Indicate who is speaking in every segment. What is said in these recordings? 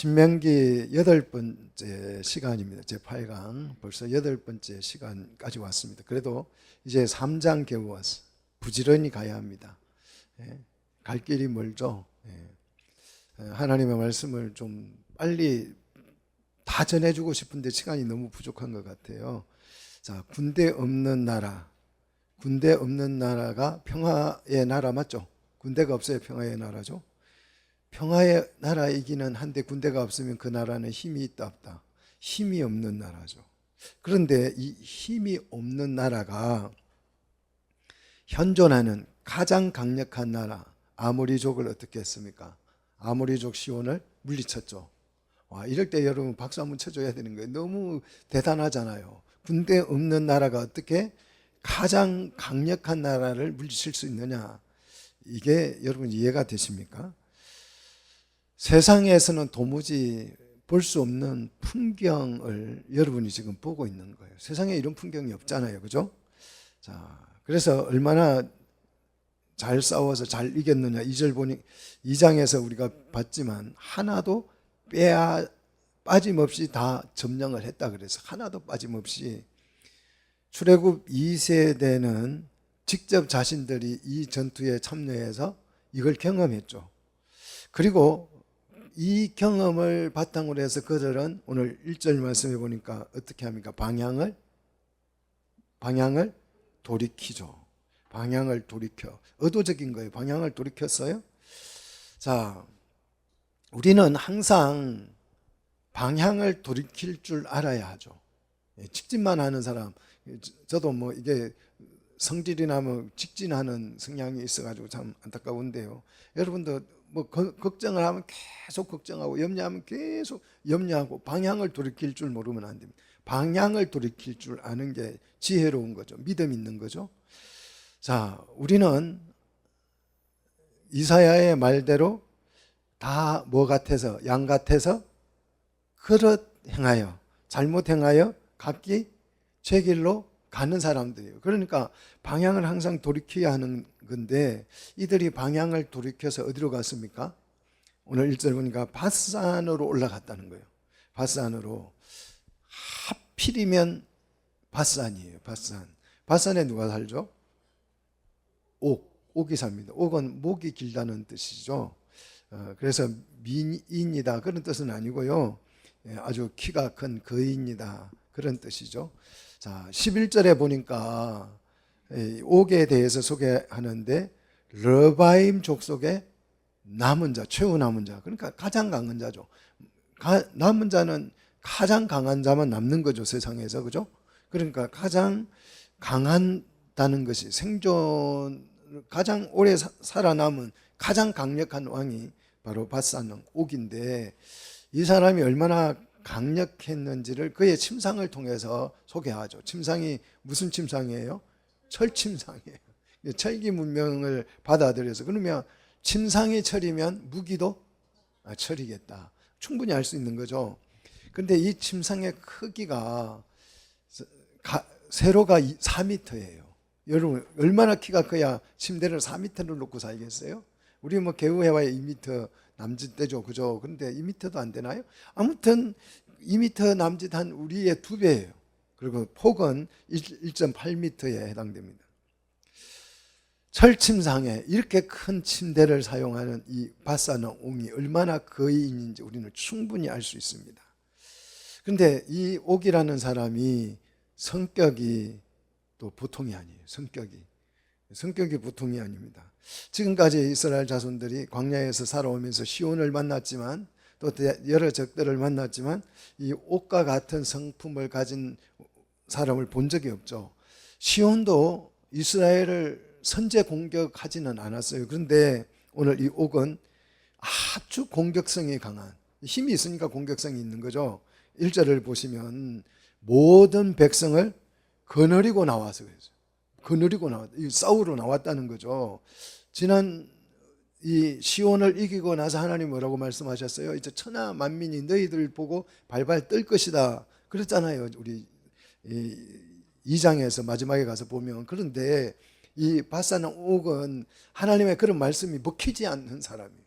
Speaker 1: 신명기 8번째 시간입니다. 제8강 벌써 8번째 시간까지 왔습니다. 그래도 이제 3장 겨우 왔어. 부지런히 가야 합니다. 갈 길이 멀죠. 하나님의 말씀을 좀 빨리 다 전해주고 싶은데 시간이 너무 부족한 것 같아요. 자, 군대 없는 나라. 군대 없는 나라가 평화의 나라 맞죠? 군대가 없어야 평화의 나라죠. 평화의 나라이기는 한데 군대가 없으면 그 나라는 힘이 있다 없다. 힘이 없는 나라죠. 그런데 이 힘이 없는 나라가 현존하는 가장 강력한 나라 아모리족을 어떻게 했습니까? 아모리족 시온을 물리쳤죠. 와, 이럴 때 여러분 박수 한번 쳐줘야 되는 거예요. 너무 대단하잖아요. 군대 없는 나라가 어떻게 가장 강력한 나라를 물리칠 수 있느냐. 이게 여러분 이해가 되십니까? 세상에서는 도무지 볼 수 없는 풍경을 여러분이 지금 보고 있는 거예요. 세상에 이런 풍경이 없잖아요. 그죠? 자, 그래서 얼마나 잘 싸워서 잘 이겼느냐. 2절 보니 2장에서 우리가 봤지만 하나도 빠짐없이 다 점령을 했다 그래서 하나도 빠짐없이 출애굽 2세대는 직접 자신들이 이 전투에 참여해서 이걸 경험했죠. 그리고 이 경험을 바탕으로 해서 그들은 오늘 1절 말씀해 보니까 어떻게 합니까? 방향을 돌이키죠. 방향을 돌이켜. 의도적인 거예요. 방향을 돌이켰어요. 자, 우리는 항상 방향을 돌이킬 줄 알아야 하죠. 직진만 하는 사람, 저도 뭐 이게 성질이나 뭐 직진하는 성향이 있어가지고 참 안타까운데요. 여러분도 뭐 걱정을 하면 계속 걱정하고 염려하면 계속 염려하고 방향을 돌이킬 줄 모르면 안 됩니다. 방향을 돌이킬 줄 아는 게 지혜로운 거죠. 믿음 있는 거죠. 자, 우리는 이사야의 말대로 다 뭐 같아서 양 같아서 그릇 행하여 잘못 행하여 각기 제 길로 가는 사람들이에요. 그러니까 방향을 항상 돌이켜야 하는 건데 이들이 방향을 돌이켜서 어디로 갔습니까? 오늘 1절 보니까 바산으로 올라갔다는 거예요. 바산으로. 하필이면 바산이에요. 바산에 누가 살죠? 옥이 삽니다. 옥은 목이 길다는 뜻이죠. 그래서 미인이다 그런 뜻은 아니고요. 아주 키가 큰 거인이다 그런 뜻이죠. 자, 11절에 보니까 옥에 대해서 소개하는데 르바임 족속의 남은 자, 최후 남은 자, 그러니까 가장 강한 자죠. 남은 자는 가장 강한 자만 남는 거죠, 세상에서. 그죠? 그러니까 가장 강한다는 것이 생존 가장 오래 살아남은 가장 강력한 왕이 바로 바산 옥인데 이 사람이 얼마나 강력했는지를 그의 침상을 통해서 소개하죠. 침상이 무슨 침상이에요? 철침상이에요. 철기 문명을 받아들여서 그러면 침상이 철이면 무기도 철이겠다. 충분히 알 수 있는 거죠. 그런데 이 침상의 크기가 세로가 4m예요. 여러분 얼마나 키가 커야 침대를 4m를 놓고 살겠어요? 우리 뭐 개우해와야 2m 남짓되죠. 그죠? 그런데 2m도 안 되나요? 아무튼 2m 남짓한 우리의 2배예요. 그리고 폭은 1.8m에 해당됩니다. 철침상에 이렇게 큰 침대를 사용하는 이 바산 옥이 얼마나 거인인지 우리는 충분히 알 수 있습니다. 그런데 이 옥이라는 사람이 성격이 또 보통이 아니에요. 성격이 보통이 아닙니다. 지금까지 이스라엘 자손들이 광야에서 살아오면서 시온을 만났지만 또 여러 적들을 만났지만 이 옥과 같은 성품을 가진 사람을 본 적이 없죠. 시온도 이스라엘을 선제 공격하지는 않았어요. 그런데 오늘 이 옥은 아주 공격성이 강한, 힘이 있으니까 공격성이 있는 거죠. 1절을 보시면 모든 백성을 거느리고 나와서 그랬어요. 거느리고 싸우러 나왔다는 거죠. 지난 이 시온을 이기고 나서 하나님 뭐라고 말씀하셨어요? 이제 천하 만민이 너희들 보고 발발 떨 것이다 그랬잖아요. 우리 2장에서 마지막에 가서 보면. 그런데 이 바산 옥은 하나님의 그런 말씀이 먹히지 않는 사람이에요.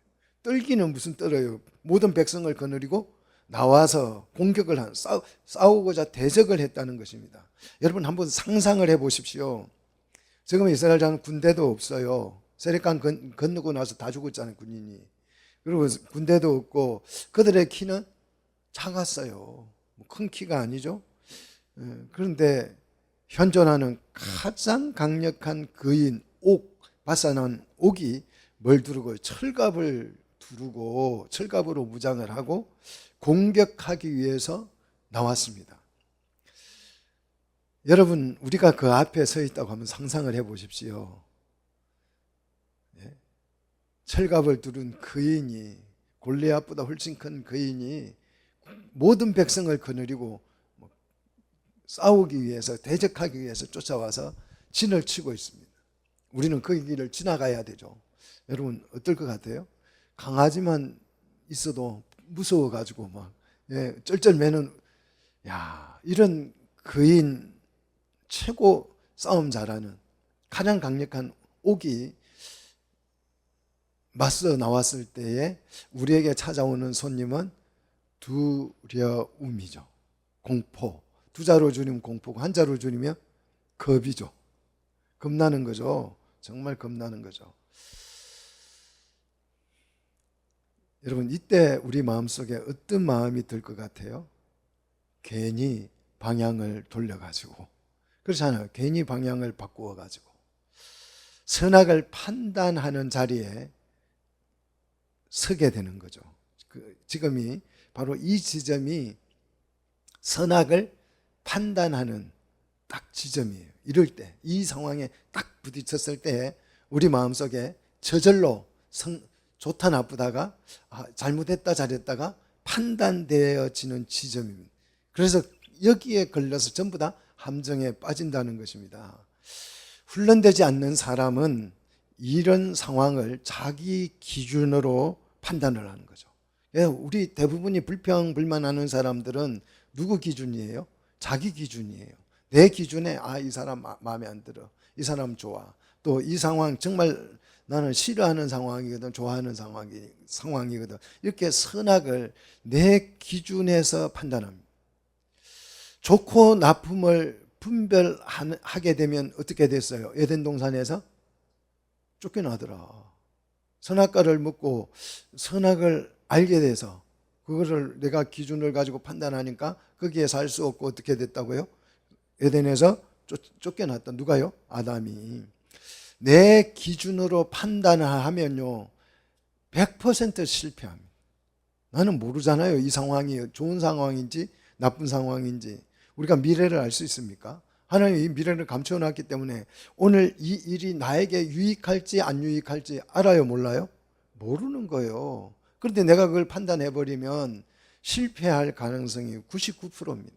Speaker 1: 떨기는 무슨 떨어요. 모든 백성을 거느리고 나와서 공격을 싸우고자 대적을 했다는 것입니다. 여러분 한번 상상을 해보십시오. 지금 이스라엘 전 군대도 없어요. 세력강 건너고 나서 다 죽었잖아요, 군인이. 그리고 군대도 없고 그들의 키는 작았어요. 큰 키가 아니죠. 그런데 현존하는 가장 강력한 거인 바사는 옥이 뭘 두르고 철갑을 두르고 철갑으로 무장을 하고 공격하기 위해서 나왔습니다. 여러분 우리가 그 앞에 서 있다고 하면 상상을 해 보십시오. 철갑을 두른 거인이, 골리앗보다 훨씬 큰 거인이 모든 백성을 거느리고 싸우기 위해서, 대적하기 위해서 쫓아와서 진을 치고 있습니다. 우리는 그 길을 지나가야 되죠. 여러분 어떨 것 같아요? 강아지만 있어도 무서워가지고 막 쩔쩔매는, 이런 거인, 최고 싸움 잘하는 가장 강력한 옥이 맞서 나왔을 때에 우리에게 찾아오는 손님은 두려움이죠. 공포. 두 자로 줄이면 공포고 한 자로 줄이면 겁이죠. 겁나는 거죠. 정말 겁나는 거죠. 여러분 이때 우리 마음속에 어떤 마음이 들 것 같아요? 괜히 방향을 돌려가지고, 그렇잖아요. 괜히 방향을 바꾸어가지고 선악을 판단하는 자리에 서게 되는 거죠. 지금이 바로 이 지점이 선악을 판단하는 딱 지점이에요. 이럴 때, 이 상황에 딱 부딪혔을 때 우리 마음속에 저절로 좋다 나쁘다가 잘못했다 잘했다가 판단되어지는 지점입니다. 그래서 여기에 걸려서 전부 다 함정에 빠진다는 것입니다. 훈련되지 않는 사람은 이런 상황을 자기 기준으로 판단을 하는 거죠. 우리 대부분이 불평불만하는 사람들은 누구 기준이에요? 자기 기준이에요. 내 기준에 이 사람 마음에 안 들어, 이 사람 좋아, 또 이 상황 정말 나는 싫어하는 상황이거든, 좋아하는 상황이거든, 이렇게 선악을 내 기준에서 판단합니다. 좋고 나쁨을 분별하게 되면 어떻게 됐어요? 에덴 동산에서 쫓겨나더라. 선악과를 먹고 선악을 알게 돼서 그거를 내가 기준을 가지고 판단하니까 거기에 살 수 없고 어떻게 됐다고요? 에덴에서 쫓겨났다. 누가요? 아담이. 내 기준으로 판단을 하면요 100% 실패합니다. 나는 모르잖아요. 이 상황이 좋은 상황인지 나쁜 상황인지. 우리가 미래를 알 수 있습니까? 하나님이 이 미래를 감춰놨기 때문에 오늘 이 일이 나에게 유익할지 안 유익할지 알아요? 몰라요? 모르는 거예요. 그런데 내가 그걸 판단해버리면 실패할 가능성이 99%입니다.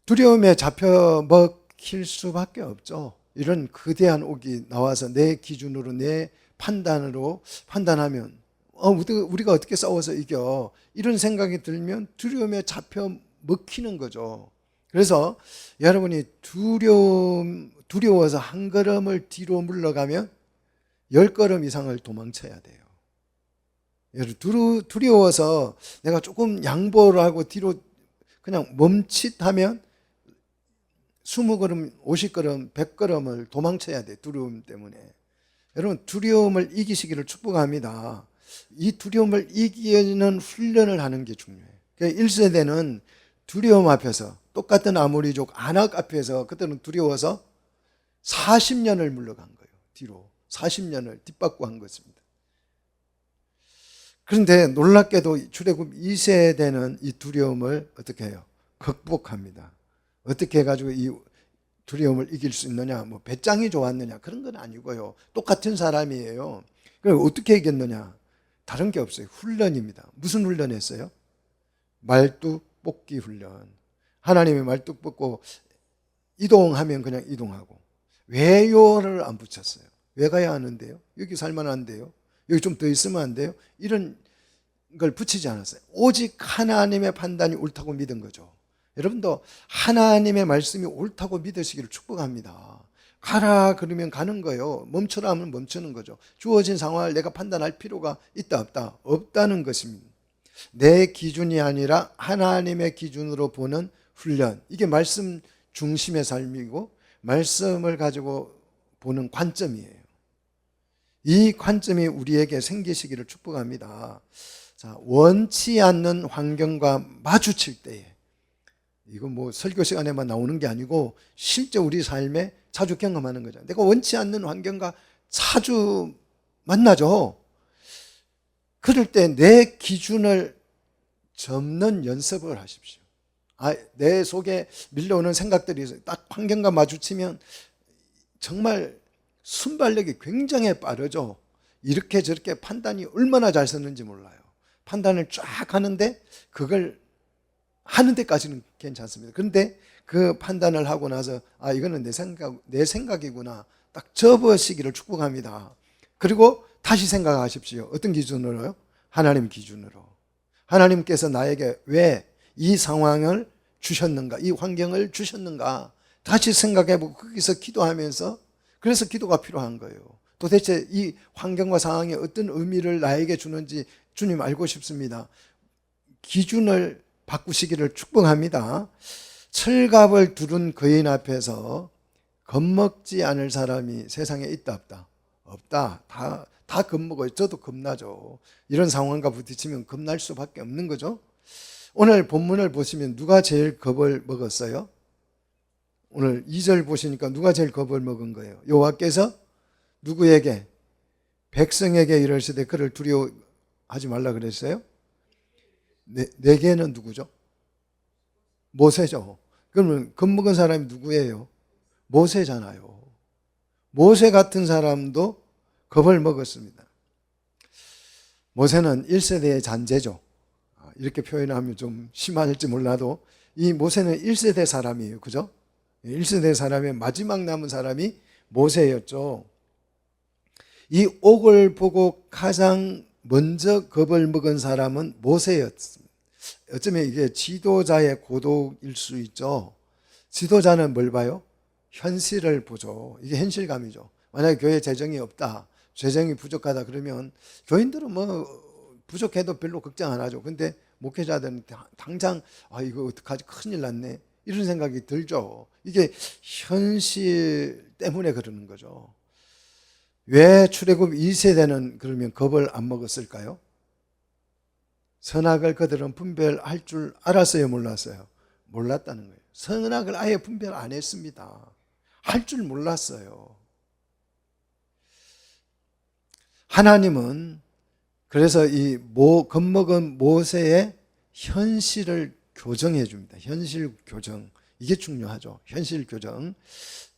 Speaker 1: 두려움에 잡혀 먹힐 수밖에 없죠. 이런 거대한 옥이 나와서 내 기준으로, 내 판단으로 판단하면 우리가 어떻게 싸워서 이겨, 이런 생각이 들면 두려움에 잡혀 먹히는 거죠. 그래서 여러분이 두려워서 한 걸음을 뒤로 물러가면 10걸음 이상을 도망쳐야 돼요. 두려워서 내가 조금 양보를 하고 뒤로 그냥 멈칫하면 20걸음, 50걸음, 100걸음을 도망쳐야 돼요. 두려움 때문에. 여러분 두려움을 이기시기를 축복합니다. 이 두려움을 이기는 훈련을 하는 게 중요해요. 1세대는 두려움 앞에서, 똑같은 아모리족 아낙 앞에서 그때는 두려워서 40년을 물러간 거예요. 뒤로 40년을 뒷바꾸 한 것입니다. 그런데 놀랍게도 출애굽 2세대는 이 두려움을 어떻게 해요? 극복합니다. 어떻게 해가지고 이 두려움을 이길 수 있느냐, 뭐 배짱이 좋았느냐, 그런 건 아니고요. 똑같은 사람이에요. 그럼 어떻게 이겼느냐? 다른 게 없어요. 훈련입니다. 무슨 훈련했어요? 말뚝 뽑기 훈련. 하나님의 말뚝 뽑고 이동하면 그냥 이동하고, 왜요를 안 붙였어요. 왜 가야 하는데요? 여기 살만한데요? 여기 좀 더 있으면 안 돼요? 이런 걸 붙이지 않았어요. 오직 하나님의 판단이 옳다고 믿은 거죠. 여러분도 하나님의 말씀이 옳다고 믿으시기를 축복합니다. 가라 그러면 가는 거예요. 멈춰라 하면 멈추는 거죠. 주어진 상황을 내가 판단할 필요가 있다 없다? 없다는 것입니다. 내 기준이 아니라 하나님의 기준으로 보는 훈련. 이게 말씀 중심의 삶이고 말씀을 가지고 보는 관점이에요. 이 관점이 우리에게 생기시기를 축복합니다. 자, 원치 않는 환경과 마주칠 때에, 이거 뭐 설교 시간에만 나오는 게 아니고 실제 우리 삶에 자주 경험하는 거죠. 내가 원치 않는 환경과 자주 만나죠. 그럴 때 내 기준을 접는 연습을 하십시오. 내 속에 밀려오는 생각들이 딱 환경과 마주치면 정말 순발력이 굉장히 빠르죠. 이렇게 저렇게 판단이 얼마나 잘 썼는지 몰라요. 판단을 쫙 하는데 그걸 하는 데까지는 괜찮습니다. 그런데 그 판단을 하고 나서 이거는 내 생각이구나 딱 접으시기를 축복합니다. 그리고 다시 생각하십시오. 어떤 기준으로요? 하나님 기준으로. 하나님께서 나에게 왜 이 상황을 주셨는가, 이 환경을 주셨는가 다시 생각해보고 거기서 기도하면서, 그래서 기도가 필요한 거예요. 도대체 이 환경과 상황이 어떤 의미를 나에게 주는지 주님 알고 싶습니다. 기준을 바꾸시기를 축복합니다. 철갑을 두른 거인 앞에서 겁먹지 않을 사람이 세상에 있다 없다? 없다. 다 겁먹어요. 저도 겁나죠. 이런 상황과 부딪히면 겁날 수밖에 없는 거죠. 오늘 본문을 보시면 누가 제일 겁을 먹었어요? 오늘 2절 보시니까 누가 제일 겁을 먹은 거예요? 여호와께서 누구에게? 백성에게 이르시되 그를 두려워하지 말라 그랬어요? 내게는 누구죠? 모세죠. 그러면 겁먹은 사람이 누구예요? 모세잖아요. 모세 같은 사람도 겁을 먹었습니다. 모세는 1세대의 잔재죠. 이렇게 표현하면 좀 심할지 몰라도 이 모세는 1세대 사람이에요. 그죠? 1세대 사람의 마지막 남은 사람이 모세였죠. 이 옥을 보고 가장 먼저 겁을 먹은 사람은 모세였습니다. 어쩌면 이게 지도자의 고독일 수 있죠. 지도자는 뭘 봐요? 현실을 보죠. 이게 현실감이죠. 만약에 교회 재정이 없다, 재정이 부족하다 그러면 교인들은 뭐 부족해도 별로 걱정 안 하죠. 근데 목회자들은 당장 이거 어떡하지, 큰일 났네 이런 생각이 들죠. 이게 현실 때문에 그러는 거죠. 왜 출애굽 2세대는 그러면 겁을 안 먹었을까요? 선악을 그들은 분별할 줄 알았어요, 몰랐어요? 몰랐다는 거예요. 선악을 아예 분별 안 했습니다. 할 줄 몰랐어요. 하나님은 그래서 이 겁먹은 모세의 현실을 교정해 줍니다. 현실 교정. 이게 중요하죠. 현실 교정.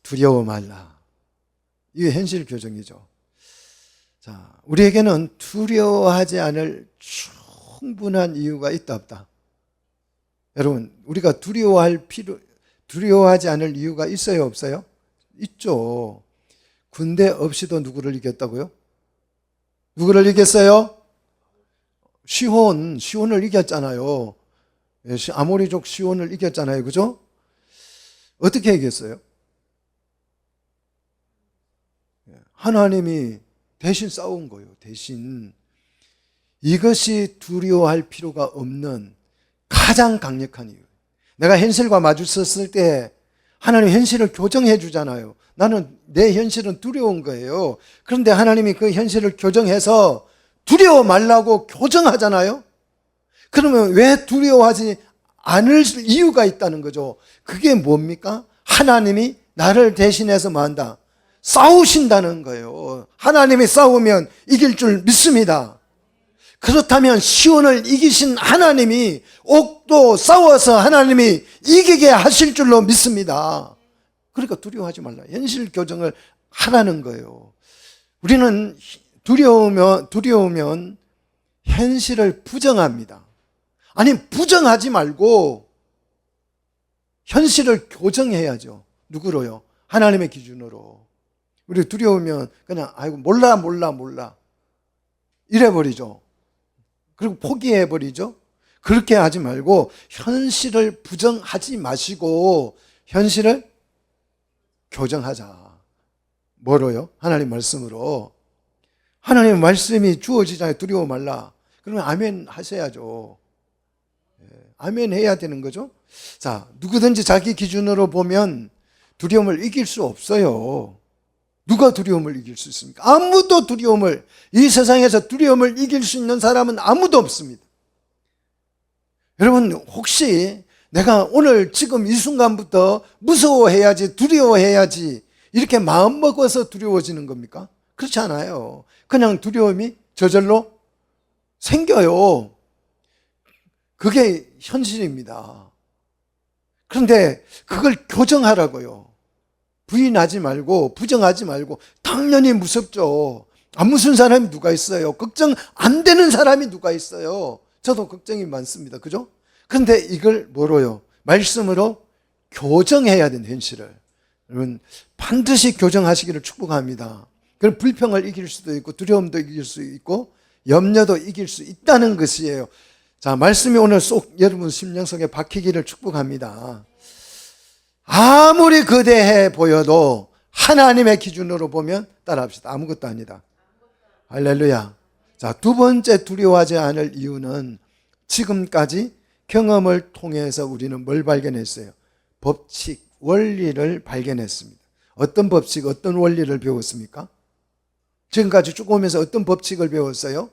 Speaker 1: 두려워 말라. 이게 현실 교정이죠. 자, 우리에게는 두려워하지 않을 충분한 이유가 있다 없다? 여러분, 우리가 두려워하지 않을 이유가 있어요 없어요? 있죠. 군대 없이도 누구를 이겼다고요? 누구를 이겼어요? 시혼을 이겼잖아요. 아모리족 시혼을 이겼잖아요. 그죠? 어떻게 이겼어요? 하나님이 대신 싸운 거예요. 대신. 이것이 두려워할 필요가 없는 가장 강력한 이유. 내가 현실과 마주쳤을 때 하나님 현실을 교정해 주잖아요. 나는 내 현실은 두려운 거예요. 그런데 하나님이 그 현실을 교정해서 두려워 말라고 교정하잖아요. 그러면 왜 두려워하지 않을 이유가 있다는 거죠. 그게 뭡니까? 하나님이 나를 대신해서 뭐 한다? 싸우신다는 거예요. 하나님이 싸우면 이길 줄 믿습니다. 그렇다면 시온을 이기신 하나님이 옥도 싸워서 하나님이 이기게 하실 줄로 믿습니다. 그러니까 두려워하지 말라. 현실 교정을 하라는 거예요. 우리는 두려우면 현실을 부정합니다. 아니, 부정하지 말고 현실을 교정해야죠. 누구로요? 하나님의 기준으로. 우리 두려우면 그냥 몰라 이래버리죠. 그리고 포기해버리죠. 그렇게 하지 말고 현실을 부정하지 마시고 현실을 교정하자. 뭐로요? 하나님 말씀으로. 하나님 말씀이 주어지잖아요. 두려워 말라. 그러면 아멘 하셔야죠. 아멘 해야 되는 거죠. 자, 누구든지 자기 기준으로 보면 두려움을 이길 수 없어요. 누가 두려움을 이길 수 있습니까? 아무도 두려움을, 이 세상에서 두려움을 이길 수 있는 사람은 아무도 없습니다. 여러분, 혹시 내가 오늘 지금 이 순간부터 무서워해야지, 두려워해야지 이렇게 마음먹어서 두려워지는 겁니까? 그렇지 않아요. 그냥 두려움이 저절로 생겨요. 그게 현실입니다. 그런데 그걸 교정하라고요. 부인하지 말고 부정하지 말고. 당연히 무섭죠. 안 무서운 사람이 누가 있어요? 걱정 안 되는 사람이 누가 있어요? 저도 걱정이 많습니다. 그죠? 그런데 이걸 뭐로요? 말씀으로 교정해야 되는 현실을. 여러분, 반드시 교정하시기를 축복합니다. 그럼 불평을 이길 수도 있고 두려움도 이길 수 있고 염려도 이길 수 있다는 것이에요. 자, 말씀이 오늘 쏙 여러분 심령 속에 박히기를 축복합니다. 아무리 거대해 보여도 하나님의 기준으로 보면 따라합시다. 아무것도 아니다. 할렐루야. 자, 두 번째 두려워하지 않을 이유는 지금까지 경험을 통해서 우리는 뭘 발견했어요? 법칙, 원리를 발견했습니다. 어떤 법칙, 어떤 원리를 배웠습니까? 지금까지 쭉 오면서 어떤 법칙을 배웠어요?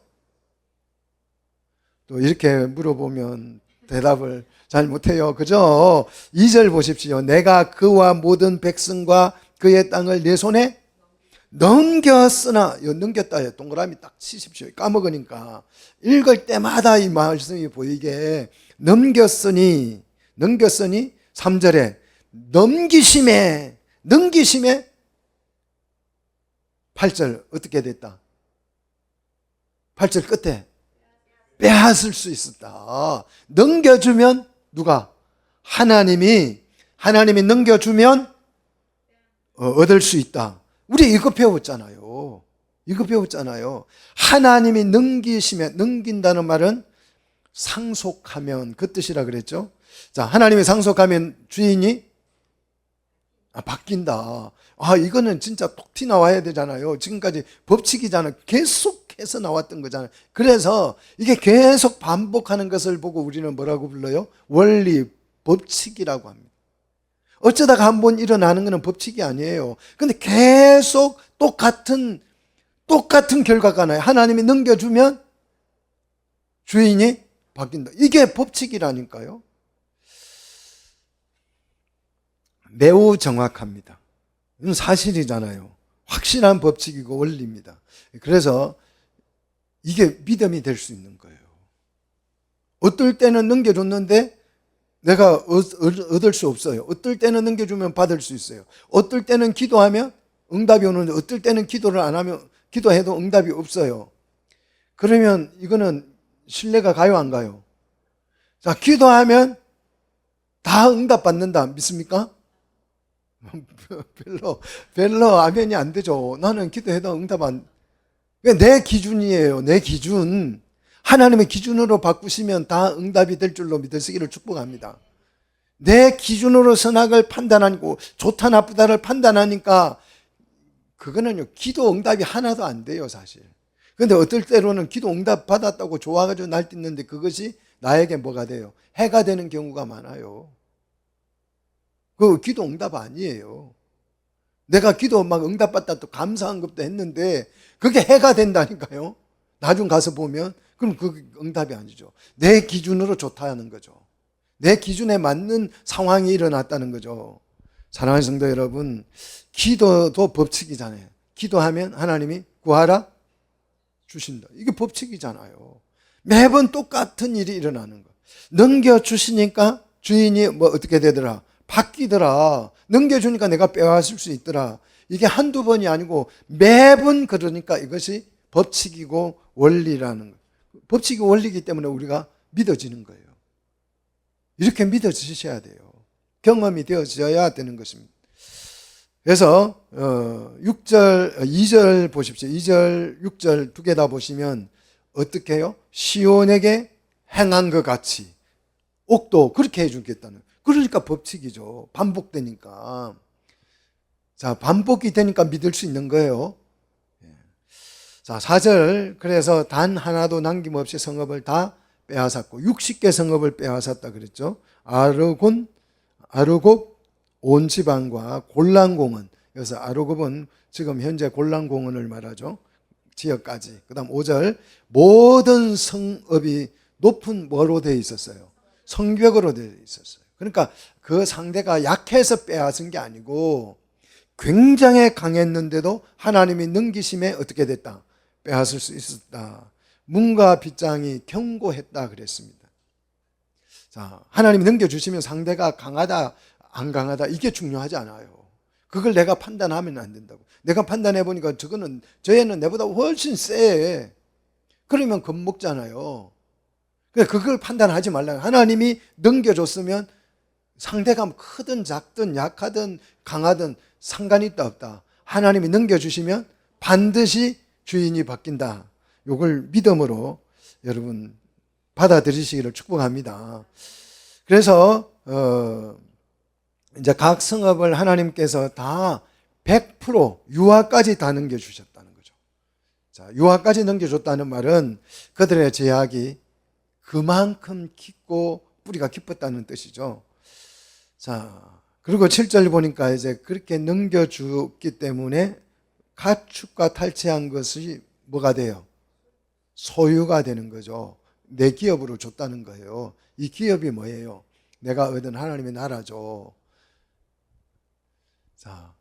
Speaker 1: 또 이렇게 물어보면 대답을 잘 못해요. 그죠? 2절 보십시오. 내가 그와 모든 백성과 그의 땅을 내 손에 넘겼으나, 넘겼다, 동그라미 딱 치십시오. 까먹으니까. 읽을 때마다 이 말씀이 보이게, 넘겼으니 3절에 넘기심에 8절 어떻게 됐다? 8절 끝에 빼앗을 수 있었다. 넘겨주면 누가? 하나님이 넘겨주면 얻을 수 있다. 우리 이거 배웠잖아요. 하나님이 넘긴다는 말은 상속하면 그 뜻이라 그랬죠. 자, 하나님이 상속하면 주인이 바뀐다. 이거는 진짜 톡 튀 나와야 되잖아요. 지금까지 법칙이잖아요. 계속해서 나왔던 거잖아요. 그래서 이게 계속 반복하는 것을 보고 우리는 뭐라고 불러요? 원리, 법칙이라고 합니다. 어쩌다가 한번 일어나는 것은 법칙이 아니에요. 근데 계속 똑같은 결과가 나요. 하나님이 넘겨주면 주인이 바뀐다. 이게 법칙이라니까요. 매우 정확합니다. 이건 사실이잖아요. 확실한 법칙이고 원리입니다. 그래서 이게 믿음이 될 수 있는 거예요. 어떨 때는 넘겨줬는데 내가 얻을 수 없어요. 어떨 때는 넘겨주면 받을 수 있어요. 어떨 때는 기도하면 응답이 오는데 어떨 때는 기도를 안 하면 기도해도 응답이 없어요. 그러면 이거는 신뢰가 가요, 안 가요? 자, 기도하면 다 응답 받는다. 믿습니까? 별로 아멘이 안 되죠. 나는 기도해도 응답 내 기준이에요. 내 기준. 하나님의 기준으로 바꾸시면 다 응답이 될 줄로 믿으시기를 축복합니다. 내 기준으로 선악을 판단하고 좋다 나쁘다를 판단하니까 그거는요, 기도 응답이 하나도 안 돼요, 사실. 그런데 어떨 때로는 기도 응답 받았다고 좋아가지고 날뛰는데 그것이 나에게 뭐가 돼요? 해가 되는 경우가 많아요. 그 기도 응답 아니에요. 내가 기도 막 응답 받다 또 감사한 것도 했는데 그게 해가 된다니까요. 나중 가서 보면 그럼 그 응답이 아니죠. 내 기준으로 좋다는 거죠. 내 기준에 맞는 상황이 일어났다는 거죠. 사랑하는 성도 여러분, 기도도 법칙이잖아요. 기도하면 하나님이 구하라 주신다. 이게 법칙이잖아요. 매번 똑같은 일이 일어나는 거. 넘겨주시니까 주인이 뭐 어떻게 되더라? 바뀌더라. 넘겨주니까 내가 빼앗을 수 있더라. 이게 한두 번이 아니고 매번 그러니까 이것이 법칙이고 원리라는 거예요. 법칙이 원리이기 때문에 우리가 믿어지는 거예요. 이렇게 믿어지셔야 돼요. 경험이 되어져야 되는 것입니다. 그래서 2절 보십시오. 2절, 6절 두 개 다 보시면 어떻게 해요? 시온에게 행한 것 같이 옥도 그렇게 해주겠다는. 그러니까 법칙이죠. 반복되니까. 자, 반복이 되니까 믿을 수 있는 거예요. 자, 4절. 그래서 단 하나도 남김없이 성읍을 다 빼앗았고 60개 성읍을 빼앗았다 그랬죠. 아르곱 온 지방과 골란공원. 여기서 아르곱은 지금 현재 골란공원을 말하죠. 지역까지. 그 다음 5절. 모든 성읍이 높은 뭐로 되어 있었어요? 성벽으로 되어 있었어요. 그러니까 그 상대가 약해서 빼앗은 게 아니고 굉장히 강했는데도 하나님이 능기심에 어떻게 됐다? 빼앗을 수 있었다. 문과 빗장이 견고했다 그랬습니다. 자, 하나님이 넘겨주시면 상대가 강하다 안 강하다 이게 중요하지 않아요. 그걸 내가 판단하면 안 된다고. 내가 판단해 보니까 저 애는 내보다 훨씬 세. 그러면 겁먹잖아요. 그걸 판단하지 말라. 하나님이 넘겨줬으면 상대가 크든 작든 약하든 강하든 상관이 있다 없다. 하나님이 넘겨주시면 반드시 주인이 바뀐다. 이걸 믿음으로 여러분 받아들이시기를 축복합니다. 그래서 이제 각 성읍을 하나님께서 다 100% 유아까지 다 넘겨주셨다는 거죠. 자, 유아까지 넘겨줬다는 말은 그들의 제약이 그만큼 깊고 뿌리가 깊었다는 뜻이죠. 자, 그리고 7절 보니까 이제 그렇게 넘겨주기 때문에 가축과 탈취한 것이 뭐가 돼요? 소유가 되는 거죠. 내 기업으로 줬다는 거예요. 이 기업이 뭐예요? 내가 얻은 하나님의 나라죠. 자,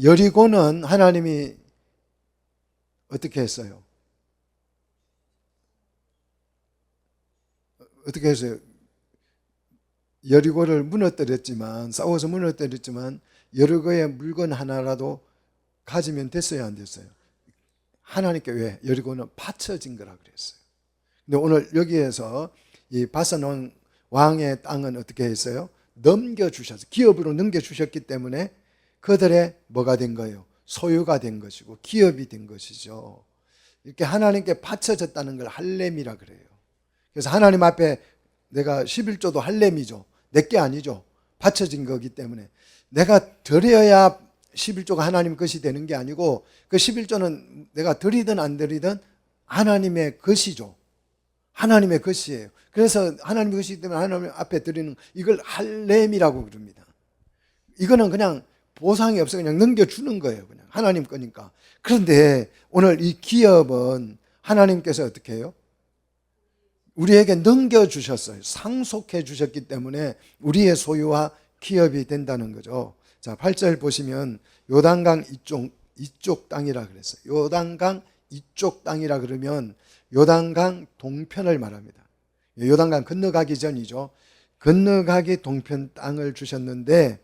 Speaker 1: 여리고는 하나님이 어떻게 했어요? 어떻게 했어요? 여리고를 싸워서 무너뜨렸지만 여리고의 물건 하나라도 가지면 됐어요, 안 됐어요? 하나님께 왜? 여리고는 바쳐진 거라 그랬어요. 근데 오늘 여기에서 이 바산 왕의 땅은 어떻게 했어요? 넘겨주셔서 기업으로 넘겨주셨기 때문에 그들의 뭐가 된 거예요? 소유가 된 것이고 기업이 된 것이죠. 이렇게 하나님께 바쳐졌다는 걸 할렘이라 그래요. 그래서 하나님 앞에 내가 11조도 할렘이죠. 내게 아니죠. 바쳐진 거기 때문에 내가 드려야 11조가 하나님 것이 되는 게 아니고 그 11조는 내가 드리든 안 드리든 하나님의 것이죠. 하나님의 것이에요. 그래서 하나님의 것이기 때문에 하나님 앞에 드리는 이걸 할렘이라고 부릅니다. 이거는 그냥 보상이 없어 그냥 넘겨주는 거예요. 그냥 하나님 거니까. 그런데 오늘 이 기업은 하나님께서 어떻게 해요? 우리에게 넘겨주셨어요. 상속해 주셨기 때문에 우리의 소유와 기업이 된다는 거죠. 자, 8절 보시면 요단강 이쪽 땅이라 그랬어요. 요단강 이쪽 땅이라 그러면 요단강 동편을 말합니다. 요단강 건너가기 전이죠. 건너가기 동편 땅을 주셨는데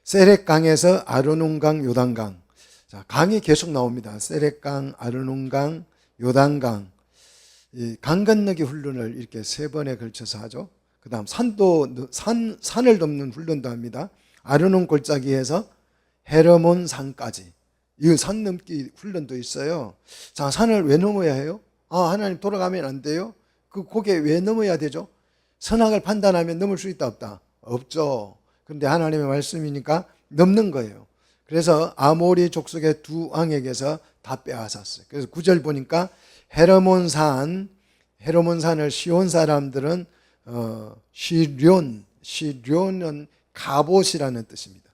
Speaker 1: 세렛강에서 아르논강, 요단강. 자, 강이 계속 나옵니다. 세렛강, 아르논강, 요단강. 이 강 건너기 훈련을 이렇게 3번에 걸쳐서 하죠. 그 다음 산을 넘는 훈련도 합니다. 아르논 골짜기에서 헤르몬 산까지. 이 산 넘기 훈련도 있어요. 자, 산을 왜 넘어야 해요? 하나님 돌아가면 안 돼요? 거기에 왜 넘어야 되죠? 선악을 판단하면 넘을 수 있다 없다? 없죠. 그런데 하나님의 말씀이니까 넘는 거예요. 그래서 아모리 족속의 2왕에게서 다 빼앗았어요. 그래서 9절 보니까 헤르몬산을 시온 사람들은 시련은 갑옷이라는 뜻입니다.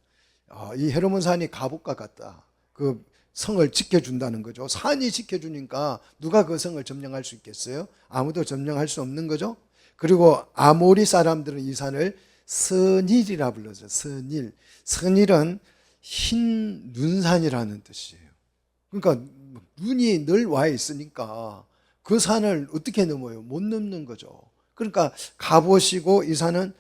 Speaker 1: 이 헤르몬산이 갑옷과 같다. 그 성을 지켜준다는 거죠. 산이 지켜주니까 누가 그 성을 점령할 수 있겠어요? 아무도 점령할 수 없는 거죠. 그리고 아모리 사람들은 이 산을 스닐이라 불러서 스닐은 흰 눈산이라는 뜻이에요. 그러니까 눈이 늘 와 있으니까 그 산을 어떻게 넘어요? 못 넘는 거죠. 그러니까 갑옷이고 이 산은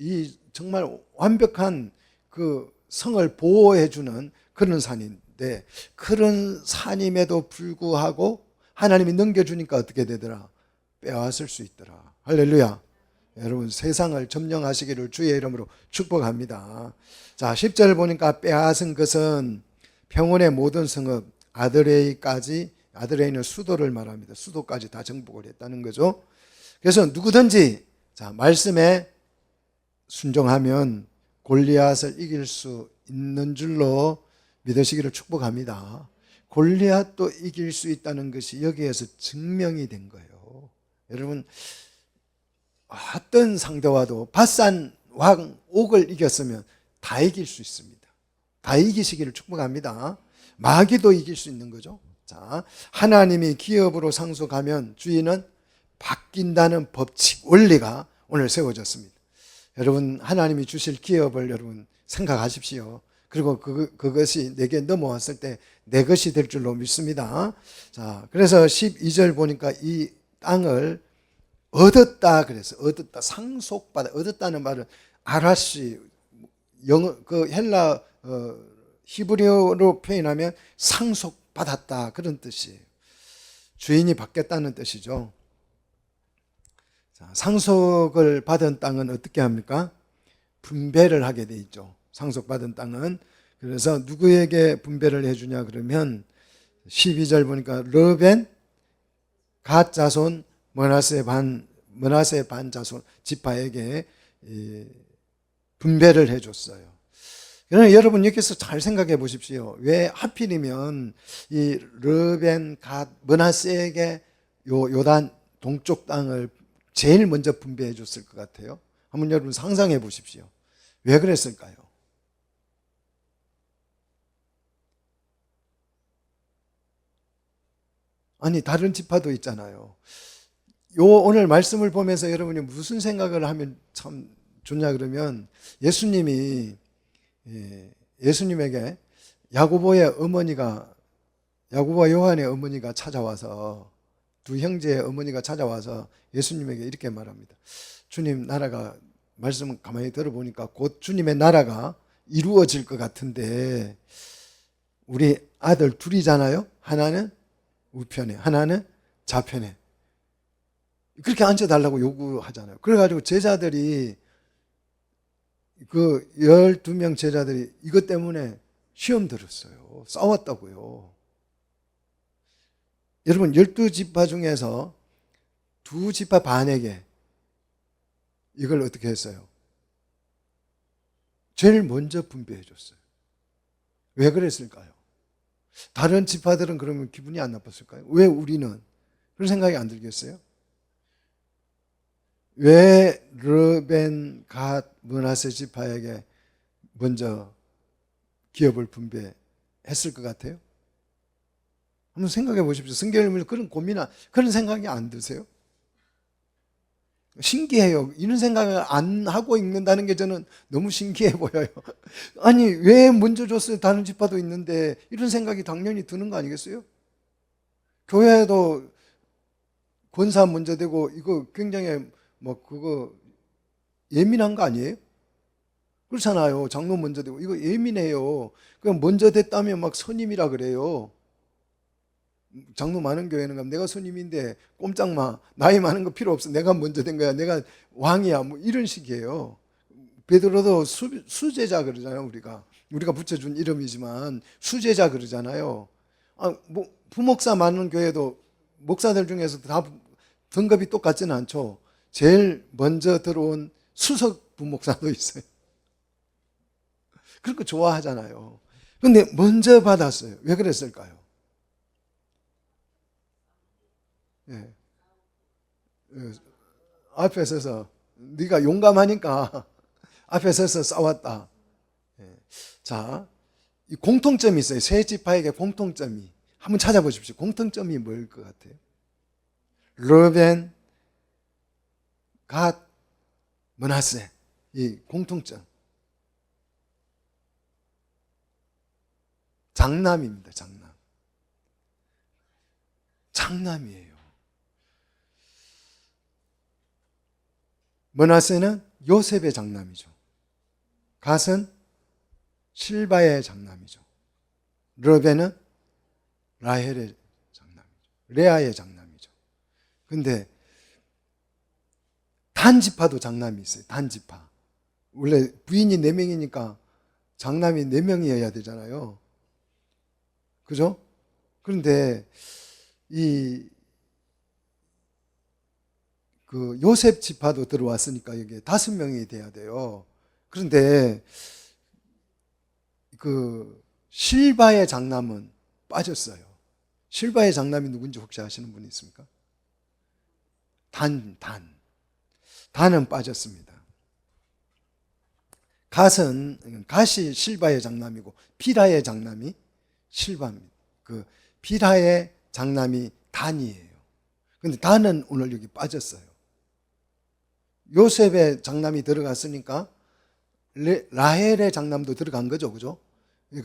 Speaker 1: 이 정말 완벽한 그 성을 보호해주는 그런 산인데 그런 산임에도 불구하고 하나님이 넘겨주니까 어떻게 되더라? 빼앗을 수 있더라. 할렐루야. 여러분 세상을 점령하시기를 주의 이름으로 축복합니다. 자, 10절 보니까 빼앗은 것은 평원의 모든 성읍 아드레이는 수도를 말합니다. 수도까지 다 정복을 했다는 거죠. 그래서 누구든지 자, 말씀에 순종하면 골리앗을 이길 수 있는 줄로 믿으시기를 축복합니다. 골리앗도 이길 수 있다는 것이 여기에서 증명이 된 거예요. 여러분, 어떤 상대와도 바산 왕 옥을 이겼으면 다 이길 수 있습니다. 다 이기시기를 축복합니다. 마귀도 이길 수 있는 거죠. 자, 하나님이 기업으로 상속하면 주인은 바뀐다는 법칙, 원리가 오늘 세워졌습니다. 여러분, 하나님이 주실 기업을 여러분 생각하십시오. 그리고 그것이 내게 넘어왔을 때 내 것이 될 줄로 믿습니다. 자, 그래서 12절 보니까 이 땅을 얻었다 그래서 얻었다, 상속받아. 얻었다는 말은 아라시, 영어 그 헬라 히브리어로 표현하면 상속받았다 그런 뜻이에요. 주인이 바뀌었다는 뜻이죠. 자, 상속을 받은 땅은 어떻게 합니까? 분배를 하게 돼 있죠. 상속받은 땅은. 그래서 누구에게 분배를 해주냐 그러면 12절 보니까 르벤, 갓 자손, 므낫세 반 자손 지파에게 분배를 해줬어요. 그러나 여러분 여기서 잘 생각해 보십시오. 왜 하필이면 이 르벤, 갓, 므낫세에게 요단 동쪽 땅을 제일 먼저 분배해 줬을 것 같아요? 한번 여러분 상상해 보십시오. 왜 그랬을까요? 아니 다른 지파도 있잖아요. 오늘 말씀을 보면서 여러분이 무슨 생각을 하면 참 좋냐 그러면 예수님에게 야고보와 요한의 어머니가 찾아와서 두 형제의 어머니가 찾아와서 예수님에게 이렇게 말합니다. 주님 나라가, 말씀을 가만히 들어보니까 곧 주님의 나라가 이루어질 것 같은데 우리 아들 둘이잖아요. 하나는 우편에, 하나는 좌편에. 그렇게 앉혀달라고 요구하잖아요. 그래가지고 제자들이, 그 12명 제자들이 이것 때문에 시험 들었어요. 싸웠다고요. 여러분 12지파 중에서 2지파 반에게 이걸 어떻게 했어요? 제일 먼저 분배해 줬어요. 왜 그랬을까요? 다른 지파들은 그러면 기분이 안 나빴을까요? 왜 우리는? 그런 생각이 안 들겠어요? 왜 르벤, 갓, 므낫세 지파에게 먼저 기업을 분배했을 것 같아요? 한번 생각해 보십시오. 성경을 그런 그런 생각이 안 드세요? 신기해요. 이런 생각을 안 하고 읽는다는 게 저는 너무 신기해 보여요. 아니 왜 먼저 줬어요? 다른 지파도 있는데. 이런 생각이 당연히 드는 거 아니겠어요? 교회도 권사 먼저 되고 이거 굉장히 그거 예민한 거 아니에요? 그렇잖아요. 장로 먼저 되고 이거 예민해요. 그럼 먼저 됐다면 막 선임이라 그래요. 장로 많은 교회는 가면 내가 선임인데 꼼짝마, 나이 많은 거 필요 없어, 내가 먼저 된 거야, 내가 왕이야, 이런 식이에요. 베드로도 수제자 그러잖아요. 우리가 붙여준 이름이지만 수제자 그러잖아요. 부목사 많은 교회도 목사들 중에서 다 등급이 똑같지는 않죠. 제일 먼저 들어온 수석 부목사도 있어요. 그런 거 좋아하잖아요. 근데 먼저 받았어요. 왜 그랬을까요? 예. 앞에 서서 네가 용감하니까 앞에 서서 싸웠다. 예. 자, 이 공통점이 있어요. 세 지파에게 공통점이. 한번 찾아보십시오. 공통점이 뭘 것 같아요? 르벤, 갓, 므낫세. 이 공통점. 장남입니다. 장남이에요. 므낫세는 요셉의 장남이죠. 갓은 실바의 장남이죠. 르벤은 라헬의 장남이죠. 레아의 장남이죠. 근데 단지파도 장남이 있어요. 단지파. 원래 부인이 4명이니까 장남이 4명이어야 되잖아요. 그죠? 그런데 그 요셉 지파도 들어왔으니까 여기에 5명이 돼야 돼요. 그런데 그 실바의 장남은 빠졌어요. 실바의 장남이 누군지 혹시 아시는 분이 있습니까? 단은 빠졌습니다. 갓이 실바의 장남이고 비라의 장남이 실바입니다. 그 비라의 장남이 단이에요. 근데 단은 오늘 여기 빠졌어요. 요셉의 장남이 들어갔으니까 라헬의 장남도 들어간 거죠. 그죠?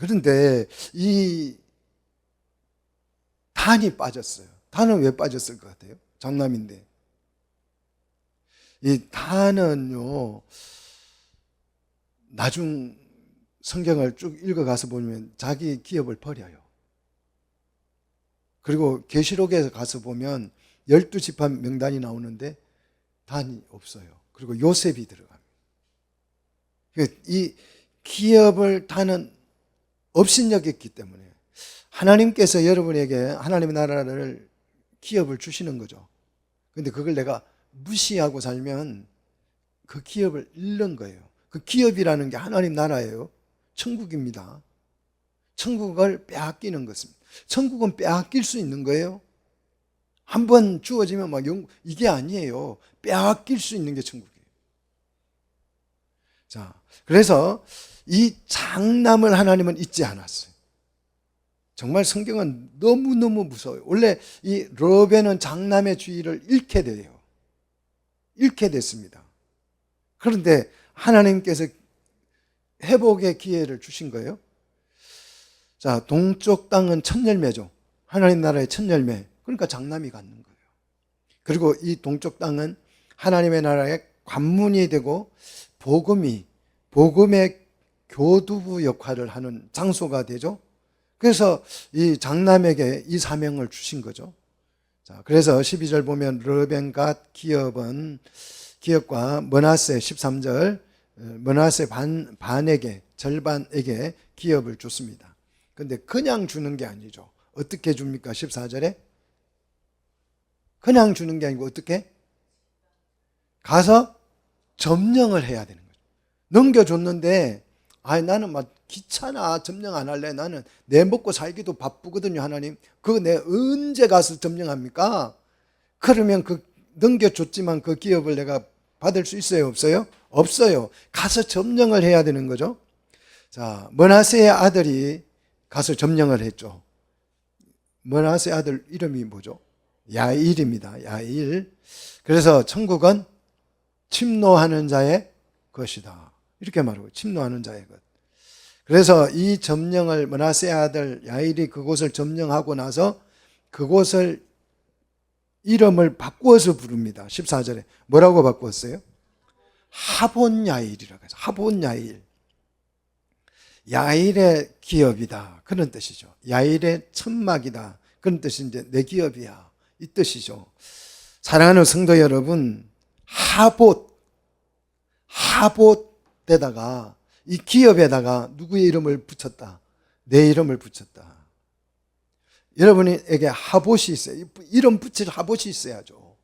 Speaker 1: 그런데 이 단이 빠졌어요. 단은 왜 빠졌을 것 같아요? 장남인데. 이 단은요, 나중 성경을 쭉 읽어가서 보면 자기 기업을 버려요. 그리고 계시록에 가서 보면 12지파 명단이 나오는데 단이 없어요. 그리고 요셉이 들어갑니다. 이 기업을 단은 업신여겼기 때문에 하나님께서 여러분에게 하나님의 나라를 기업을 주시는 거죠. 근데 그걸 내가 무시하고 살면 그 기업을 잃는 거예요. 그 기업이라는 게 하나님 나라예요. 천국입니다. 천국을 빼앗기는 것입니다. 천국은 빼앗길 수 있는 거예요. 한번 주어지면 이게 아니에요. 빼앗길 수 있는 게 천국이에요. 자, 그래서 이 장남을 하나님은 잊지 않았어요. 정말 성경은 너무너무 무서워요. 원래 이 르벤은 장남의 주의를 잃게 돼요. 잃게 됐습니다. 그런데 하나님께서 회복의 기회를 주신 거예요. 자, 동쪽 땅은 첫 열매죠. 하나님 나라의 첫 열매. 그러니까 장남이 갖는 거예요. 그리고 이 동쪽 땅은 하나님의 나라의 관문이 되고 복음의 교두부 역할을 하는 장소가 되죠. 그래서 이 장남에게 이 사명을 주신 거죠. 자, 그래서 12절 보면 르벤 갓 기업과 므낫세 13절 므낫세 반에게 절반에게 기업을 줬습니다. 근데 그냥 주는 게 아니죠. 어떻게 줍니까? 14절에 그냥 주는 게 아니고 어떻게? 가서 점령을 해야 되는 거죠. 넘겨줬는데 나는 막 귀찮아, 점령 안 할래. 나는 내 먹고 살기도 바쁘거든요. 하나님, 그거 내 언제 가서 점령합니까? 그러면 그 넘겨줬지만 그 기업을 내가 받을 수 있어요? 없어요? 없어요. 가서 점령을 해야 되는 거죠. 자, 므낫세의 아들이 가서 점령을 했죠. 므낫세 아들 이름이 뭐죠? 야일입니다. 야일. 그래서 천국은 침노하는 자의 것이다. 이렇게 말하고, 침노하는 자의 것. 그래서 이 점령을 므낫세 아들 야일이 그곳을 점령하고 나서 그곳을 이름을 바꾸어서 부릅니다. 14절에 뭐라고 바꾸었어요? 하본 야일이라고 해서 하본 야일. 야일의 기업이다. 그런 뜻이죠. 야일의 천막이다. 그런 뜻인데 내 기업이야. 이 뜻이죠. 사랑하는 성도 여러분, 하봇에다가 이 기업에다가 누구의 이름을 붙였다? 내 이름을 붙였다. 여러분에게 하봇이 있어요. 이름 붙일 하봇이 있어야죠.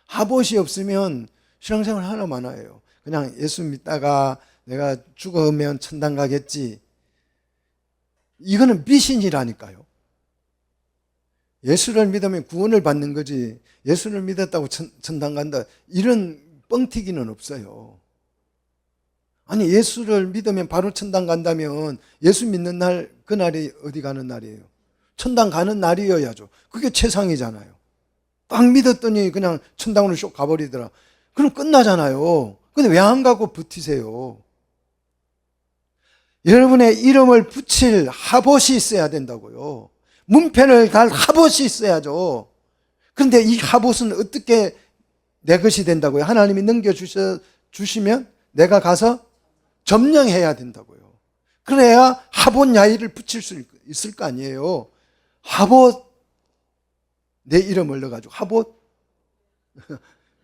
Speaker 1: 하봇이 없으면 신앙생활 하나 많아요. 그냥 예수 믿다가 내가 죽으면 천당 가겠지. 이거는 미신이라니까요. 예수를 믿으면 구원을 받는 거지, 예수를 믿었다고 천당 간다, 이런 뻥튀기는 없어요. 아니, 예수를 믿으면 바로 천당 간다면 예수 믿는 날, 그날이 어디 가는 날이에요? 천당 가는 날이어야죠. 그게 최상이잖아요. 딱 믿었더니 그냥 천당으로 쏙 가버리더라. 그럼 끝나잖아요. 근데 왜 안 가고 버티세요? 여러분의 이름을 붙일 하봇이 있어야 된다고요. 문편을 갈 하봇이 있어야죠. 그런데 이 하봇은 어떻게 내 것이 된다고요? 하나님이 넘겨주시면 내가 가서 점령해야 된다고요. 그래야 하봇 야일을 붙일 수 있을 거 아니에요. 하봇, 내 이름을 넣어가지고 하봇,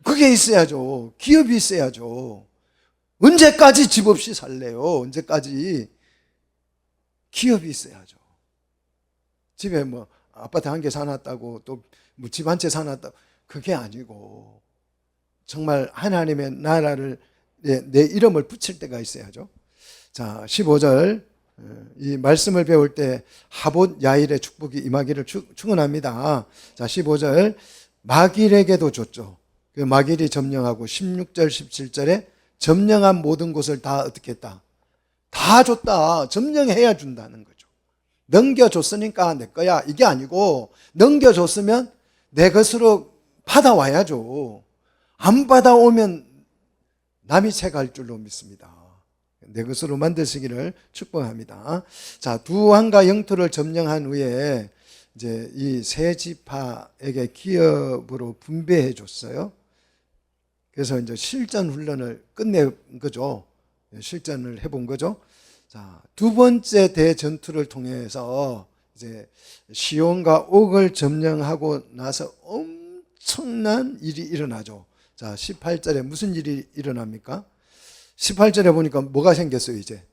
Speaker 1: 그게 있어야죠. 기업이 있어야죠. 언제까지 집 없이 살래요? 언제까지? 기업이 있어야죠. 집에 뭐 아파트 한 개 사놨다고 또 뭐 집 한 채 사놨다고, 그게 아니고 정말 하나님의 나라를 내 이름을 붙일 때가 있어야죠. 자, 15절. 이 말씀을 배울 때 하봇 야일의 축복이 임하기를 축원합니다. 자, 15절. 마길에게도 줬죠. 그 마길이 점령하고 16절 17절에 점령한 모든 곳을 다 어떻게 했다? 다 줬다. 점령해야 준다는 거죠. 넘겨줬으니까 내 거야 이게 아니고, 넘겨줬으면 내 것으로 받아와야죠. 안 받아오면 남이 채갈 줄로 믿습니다. 내 것으로 만드시기를 축복합니다. 자, 두 왕과 영토를 점령한 후에 이제 이 세 지파에게 기업으로 분배해 줬어요. 그래서 이제 실전 훈련을 끝낸 거죠. 실전을 해본 거죠. 자, 두 번째 대전투를 통해서 이제 시온과 옥을 점령하고 나서 엄청난 일이 일어나죠. 자, 18절에 무슨 일이 일어납니까? 18절에 보니까 뭐가 생겼어요, 이제?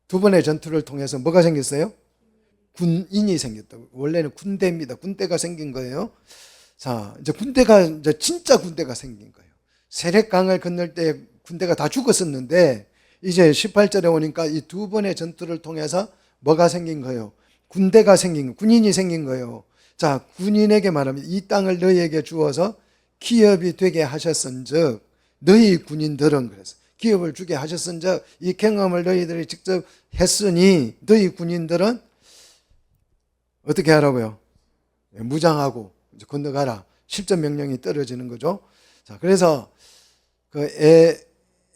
Speaker 1: 두 번의 전투를 통해서 뭐가 생겼어요? 군인이 생겼다고. 원래는 군대입니다. 군대가 생긴 거예요. 자, 이제 군대가, 이제 진짜 군대가 생긴 거예요. 세력강을 건널 때 군대가 다 죽었었는데, 이제 18절에 오니까 이 두 번의 전투를 통해서 뭐가 생긴 거예요? 군대가 생긴 거예요. 군인이 생긴 거예요. 자, 군인에게 말하면 이 땅을 너희에게 주어서 기업이 되게 하셨은즉, 너희 군인들은 그래서 기업을 주게 하셨은즉 이 경험을 너희들이 직접 했으니 너희 군인들은 어떻게 하라고요? 무장하고 이제 건너가라. 실전 명령이 떨어지는 거죠. 자, 그래서 그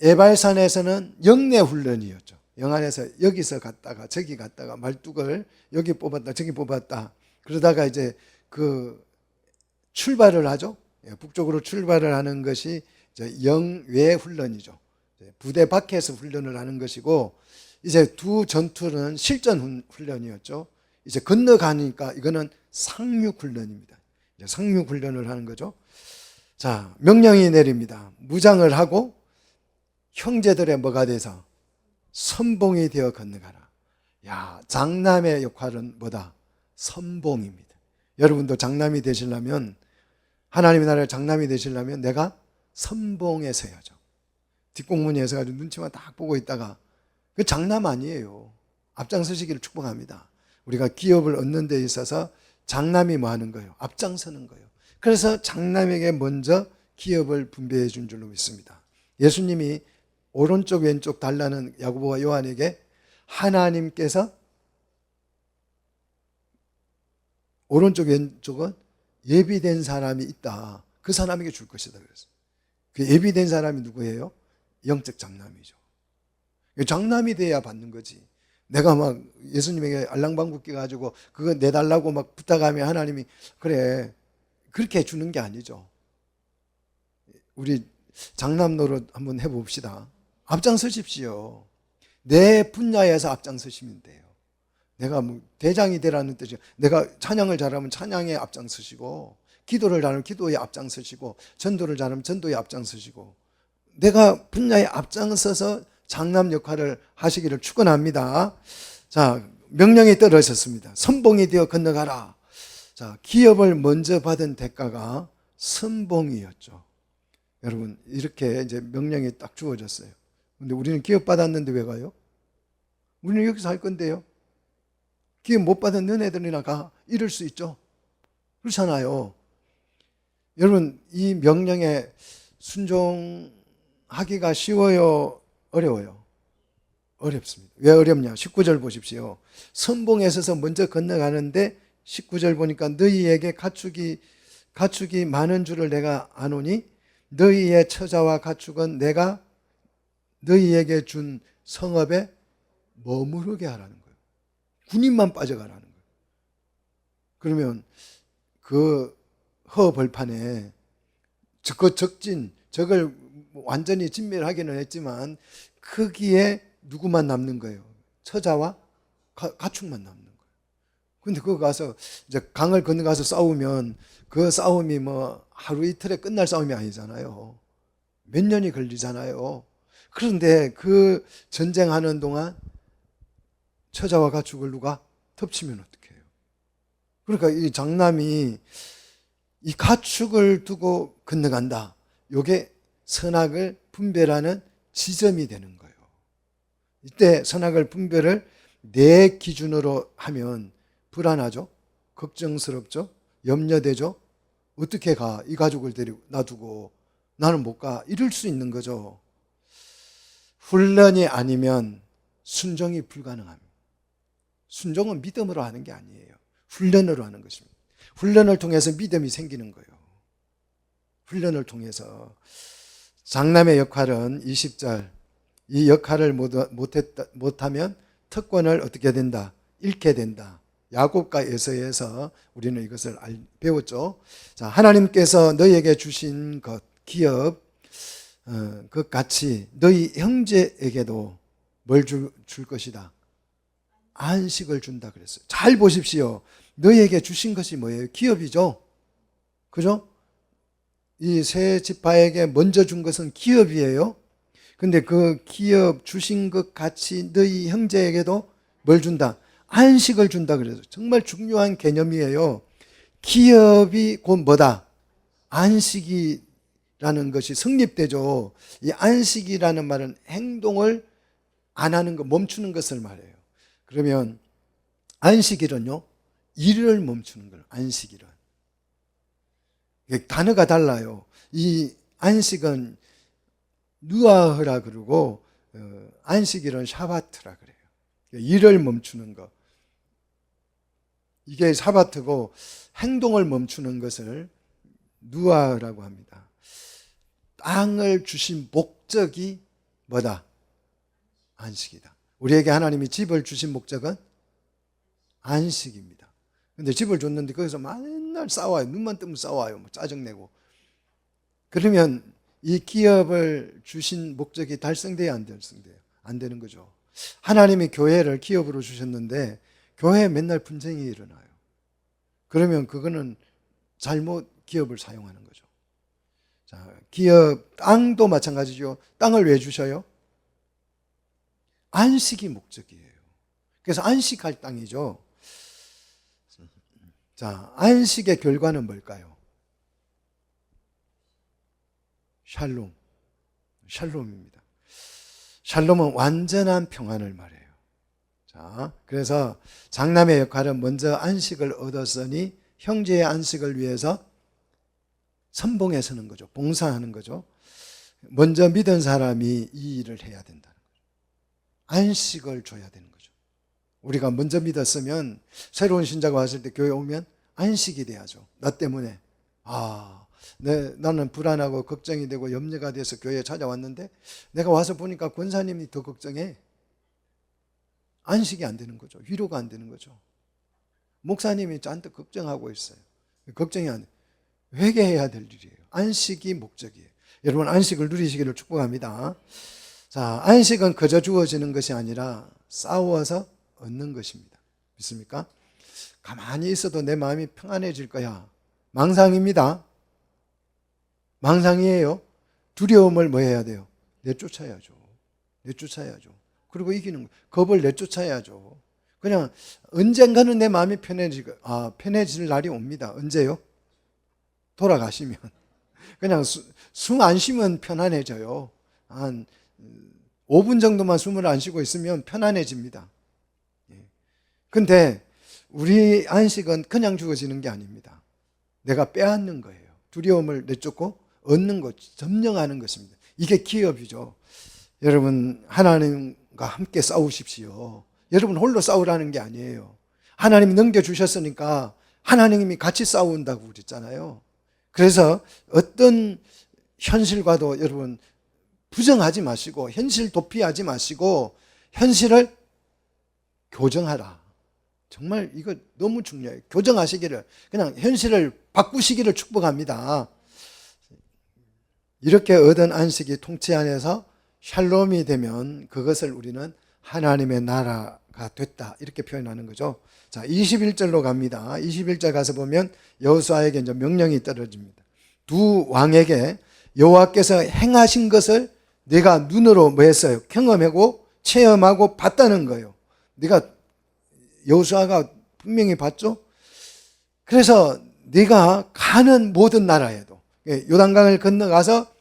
Speaker 1: 에발산에서는 영내 훈련이었죠. 영안에서 여기서 갔다가 저기 갔다가 말뚝을 여기 뽑았다 저기 뽑았다. 그러다가 이제 그 출발을 하죠. 북쪽으로 출발을 하는 것이 영외 훈련이죠. 부대 밖에서 훈련을 하는 것이고, 이제 두 전투는 실전 훈련이었죠. 이제 건너가니까 이거는 상륙 훈련입니다. 상륙 훈련을 하는 거죠. 자, 명령이 내립니다. 무장을 하고 형제들의 뭐가 돼서 선봉이 되어 건너가라. 야, 장남의 역할은 뭐다? 선봉입니다. 여러분도 장남이 되시려면, 하나님의 나라의 장남이 되시려면 내가 선봉에 서야죠. 뒷공문에 서가지고 눈치만 딱 보고 있다가, 그 장남 아니에요. 앞장서시기를 축복합니다. 우리가 기업을 얻는 데 있어서 장남이 뭐 하는 거예요? 앞장서는 거예요. 그래서 장남에게 먼저 기업을 분배해 준 줄로 믿습니다. 예수님이 오른쪽 왼쪽 달라는 야고보와 요한에게 하나님께서 오른쪽 왼쪽은 예비된 사람이 있다. 그 사람에게 줄 것이다 그랬어요. 그 예비된 사람이 누구예요? 영적 장남이죠. 장남이 돼야 받는 거지. 내가 막 예수님에게 알랑방귀 가지고 그거 내달라고 막 부탁하면 하나님이 그래 그렇게 주는 게 아니죠. 우리 장남 노릇 한번 해봅시다. 앞장서십시오. 내 분야에서 앞장서시면 돼요. 내가 뭐 대장이 되라는 뜻이에요. 내가 찬양을 잘하면 찬양에 앞장서시고, 기도를 잘하면 기도에 앞장서시고, 전도를 잘하면 전도에 앞장서시고, 내가 분야에 앞장서서 장남 역할을 하시기를 축원합니다. 자, 명령이 떨어졌습니다. 선봉이 되어 건너가라. 자, 기업을 먼저 받은 대가가 선봉이었죠. 여러분, 이렇게 이제 명령이 딱 주어졌어요. 근데 우리는 기업 받았는데 왜 가요? 우리는 여기서 할 건데요. 기업 못 받은 너네들이나 가. 이럴 수 있죠. 그렇잖아요. 여러분, 이 명령에 순종하기가 쉬워요? 어려워요? 어렵습니다. 왜 어렵냐? 19절 보십시오. 선봉에 서서 먼저 건너가는데 19절 보니까 너희에게 가축이 많은 줄을 내가 아노니 너희의 처자와 가축은 내가 너희에게 준 성읍에 머무르게 하라는 거예요. 군인만 빠져가라는 거예요. 그러면 그 허벌판에 적을 완전히 진멸하기는 했지만 거기에 누구만 남는 거예요? 처자와 가축만 남는 거예요. 근데 그거 가서 이제 강을 건너가서 싸우면 그 싸움이 뭐 하루 이틀에 끝날 싸움이 아니잖아요. 몇 년이 걸리잖아요. 그런데 그 전쟁하는 동안 처자와 가축을 누가 덮치면 어떡해요? 그러니까 이 장남이 이 가축을 두고 건너간다. 요게 선악을 분별하는 지점이 되는 거예요. 이때 선악을 분별을 내 기준으로 하면 불안하죠? 걱정스럽죠? 염려되죠? 어떻게 가? 이 가족을 데리고 놔두고 나는 못 가. 이럴 수 있는 거죠. 훈련이 아니면 순종이 불가능합니다. 순종은 믿음으로 하는 게 아니에요. 훈련으로 하는 것입니다. 훈련을 통해서 믿음이 생기는 거예요. 훈련을 통해서. 장남의 역할은 20절, 이 역할을 못하면 특권을 어떻게 된다? 잃게 된다. 야곱과 에서에서 우리는 이것을 배웠죠. 자, 하나님께서 너희에게 주신 것, 기업, 그 같이 너희 형제에게도 뭘 줄 것이다? 안식을 준다 그랬어요. 잘 보십시오. 너희에게 주신 것이 뭐예요? 기업이죠. 그죠? 이 세 지파에게 먼저 준 것은 기업이에요. 근데 그 기업 주신 것 같이 너희 형제에게도 뭘 준다? 안식을 준다 그래서 정말 중요한 개념이에요. 기업이 곧 뭐다? 안식이라는 것이 성립되죠. 이 안식이라는 말은 행동을 안 하는 것, 멈추는 것을 말해요. 그러면 안식일은요, 일을 멈추는 거예요. 안식일은. 단어가 달라요. 이 안식은 누아흐라 그러고 안식일은 샤바트라 그래요. 일을 멈추는 것. 이게 샤바트고 행동을 멈추는 것을 누아흐라고 합니다. 땅을 주신 목적이 뭐다? 안식이다. 우리에게 하나님이 집을 주신 목적은 안식입니다. 근데 집을 줬는데 거기서 맨날 싸워요. 눈만 뜨면 싸워요. 뭐 짜증내고. 그러면 이 기업을 주신 목적이 달성돼야 안 달성돼요? 안 되는 거죠. 하나님이 교회를 기업으로 주셨는데 교회에 맨날 분쟁이 일어나요. 그러면 그거는 잘못 기업을 사용하는 거죠. 자, 기업, 땅도 마찬가지죠. 땅을 왜 주셔요? 안식이 목적이에요. 그래서 안식할 땅이죠. 자, 안식의 결과는 뭘까요? 샬롬. 샬롬입니다. 샬롬은 완전한 평안을 말해요. 자, 그래서 장남의 역할은 먼저 안식을 얻었으니 형제의 안식을 위해서 선봉에 서는 거죠. 봉사하는 거죠. 먼저 믿은 사람이 이 일을 해야 된다는 거죠. 안식을 줘야 되는 거죠. 우리가 먼저 믿었으면 새로운 신자가 왔을 때 교회 오면 안식이 돼야죠. 나 때문에 나는 불안하고 걱정이 되고 염려가 돼서 교회에 찾아왔는데 내가 와서 보니까 권사님이 더 걱정해. 안식이 안 되는 거죠. 위로가 안 되는 거죠. 목사님이 잔뜩 걱정하고 있어요. 걱정이 안 돼. 회개해야 될 일이에요. 안식이 목적이에요. 여러분 안식을 누리시기를 축복합니다. 자, 안식은 그저 주어지는 것이 아니라 싸워서 얻는 것입니다. 믿습니까? 가만히 있어도 내 마음이 평안해질 거야. 망상입니다. 망상이에요. 두려움을 뭐 해야 돼요? 내쫓아야죠. 내쫓아야죠. 그리고 이기는 거예요. 겁을 내쫓아야죠. 그냥 언젠가는 내 마음이 편해질 날이 옵니다. 언제요? 돌아가시면. 그냥 숨 안 쉬면 편안해져요. 한 5분 정도만 숨을 안 쉬고 있으면 편안해집니다. 근데 우리 안식은 그냥 주어지는 게 아닙니다. 내가 빼앗는 거예요. 두려움을 내쫓고 얻는 것, 점령하는 것입니다. 이게 기업이죠. 여러분 하나님과 함께 싸우십시오. 여러분 홀로 싸우라는 게 아니에요. 하나님이 넘겨주셨으니까 하나님이 같이 싸운다고 그랬잖아요. 그래서 어떤 현실과도 여러분 부정하지 마시고 현실 도피하지 마시고 현실을 교정하라. 정말 이거 너무 중요해요. 교정하시기를, 그냥 현실을 바꾸시기를 축복합니다. 이렇게 얻은 안식이 통치 안에서 샬롬이 되면 그것을 우리는 하나님의 나라가 됐다 이렇게 표현하는 거죠. 자, 21절로 갑니다. 21절 가서 보면 여호수아에게 이제 명령이 떨어집니다. 두 왕에게 여호와께서 행하신 것을 내가 눈으로 뭐 했어요? 경험하고 체험하고 봤다는 거예요. 네가 여호수아가 분명히 봤죠. 그래서 네가 가는 모든 나라에도 요단강을 건너가서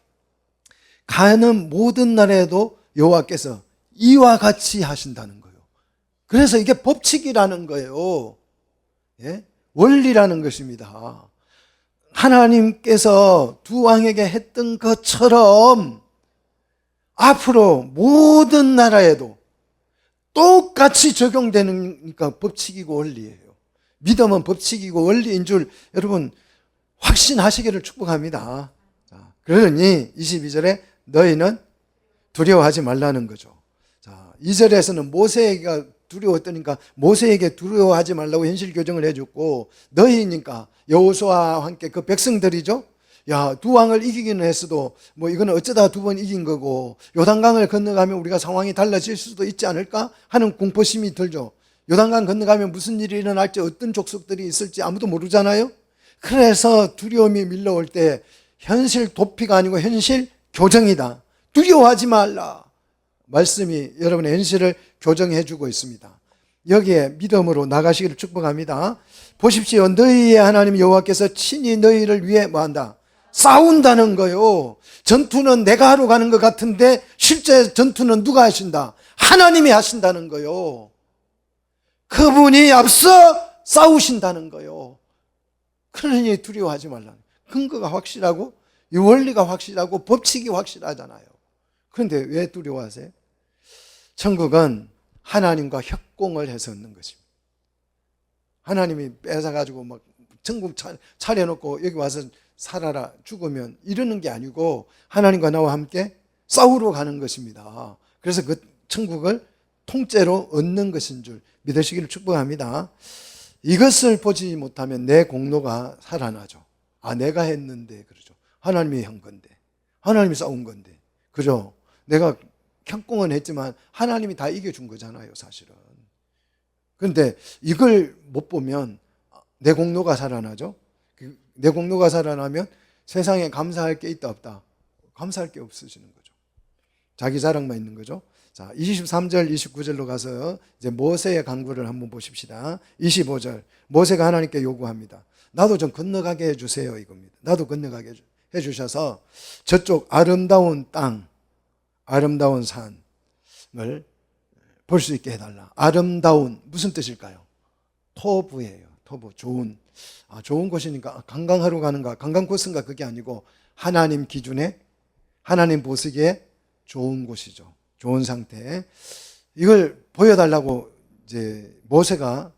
Speaker 1: 가는 모든 나라에도 여호와께서 이와 같이 하신다는 거예요. 그래서 이게 법칙이라는 거예요. 예? 원리라는 것입니다. 하나님께서 두 왕에게 했던 것처럼 앞으로 모든 나라에도 똑같이 적용되니까 법칙이고 원리예요. 믿음은 법칙이고 원리인 줄 여러분 확신하시기를 축복합니다. 자, 그러니 22절에 너희는 두려워하지 말라는 거죠. 자, 2절에서는 모세가 두려웠더니까 모세에게 두려워하지 말라고 현실 교정을 해줬고, 너희니까 여호수아와 함께 그 백성들이죠. 야, 두 왕을 이기기는 했어도 뭐 이거는 어쩌다 두 번 이긴 거고 요단강을 건너가면 우리가 상황이 달라질 수도 있지 않을까 하는 공포심이 들죠. 요단강 건너가면 무슨 일이 일어날지, 어떤 족속들이 있을지 아무도 모르잖아요. 그래서 두려움이 밀려올 때 현실 도피가 아니고 현실 교정이다. 두려워하지 말라. 말씀이 여러분의 현실을 교정해 주고 있습니다. 여기에 믿음으로 나가시기를 축복합니다. 보십시오. 너희의 하나님 여호와께서 친히 너희를 위해 뭐한다? 싸운다는 거요. 전투는 내가 하러 가는 것 같은데 실제 전투는 누가 하신다? 하나님이 하신다는 거요. 그분이 앞서 싸우신다는 거요. 그러니 두려워하지 말라. 근거가 확실하고 이 원리가 확실하고 법칙이 확실하잖아요. 그런데 왜 두려워하세요? 천국은 하나님과 협공을 해서 얻는 것입니다. 하나님이 뺏어가지고 막 천국 차려놓고 여기 와서 살아라 죽으면 이러는 게 아니고 하나님과 나와 함께 싸우러 가는 것입니다. 그래서 그 천국을 통째로 얻는 것인 줄 믿으시기를 축복합니다. 이것을 보지 못하면 내 공로가 살아나죠. 아, 내가 했는데 그러죠. 하나님이 한 건데, 하나님이 싸운 건데, 그죠? 내가 협공은 했지만 하나님이 다 이겨준 거잖아요, 사실은. 그런데 이걸 못 보면 내 공로가 살아나죠. 내 공로가 살아나면 세상에 감사할 게 있다 없다? 감사할 게 없어지는 거죠. 자기 자랑만 있는 거죠. 자, 23절, 29절로 가서 이제 모세의 강구를 한번 보십시다. 25절, 모세가 하나님께 요구합니다. 나도 좀 건너가게 해주세요, 이겁니다. 나도 건너가게 해주셔서 저쪽 아름다운 땅, 아름다운 산을 볼 수 있게 해달라. 아름다운 무슨 뜻일까요? 토부예요. 토부, 좋은. 좋은 곳이니까 관광하러 가는가, 관광 코스인가 그게 아니고 하나님 기준에, 하나님 보시기에 좋은 곳이죠. 좋은 상태. 이걸 보여달라고 이제 모세가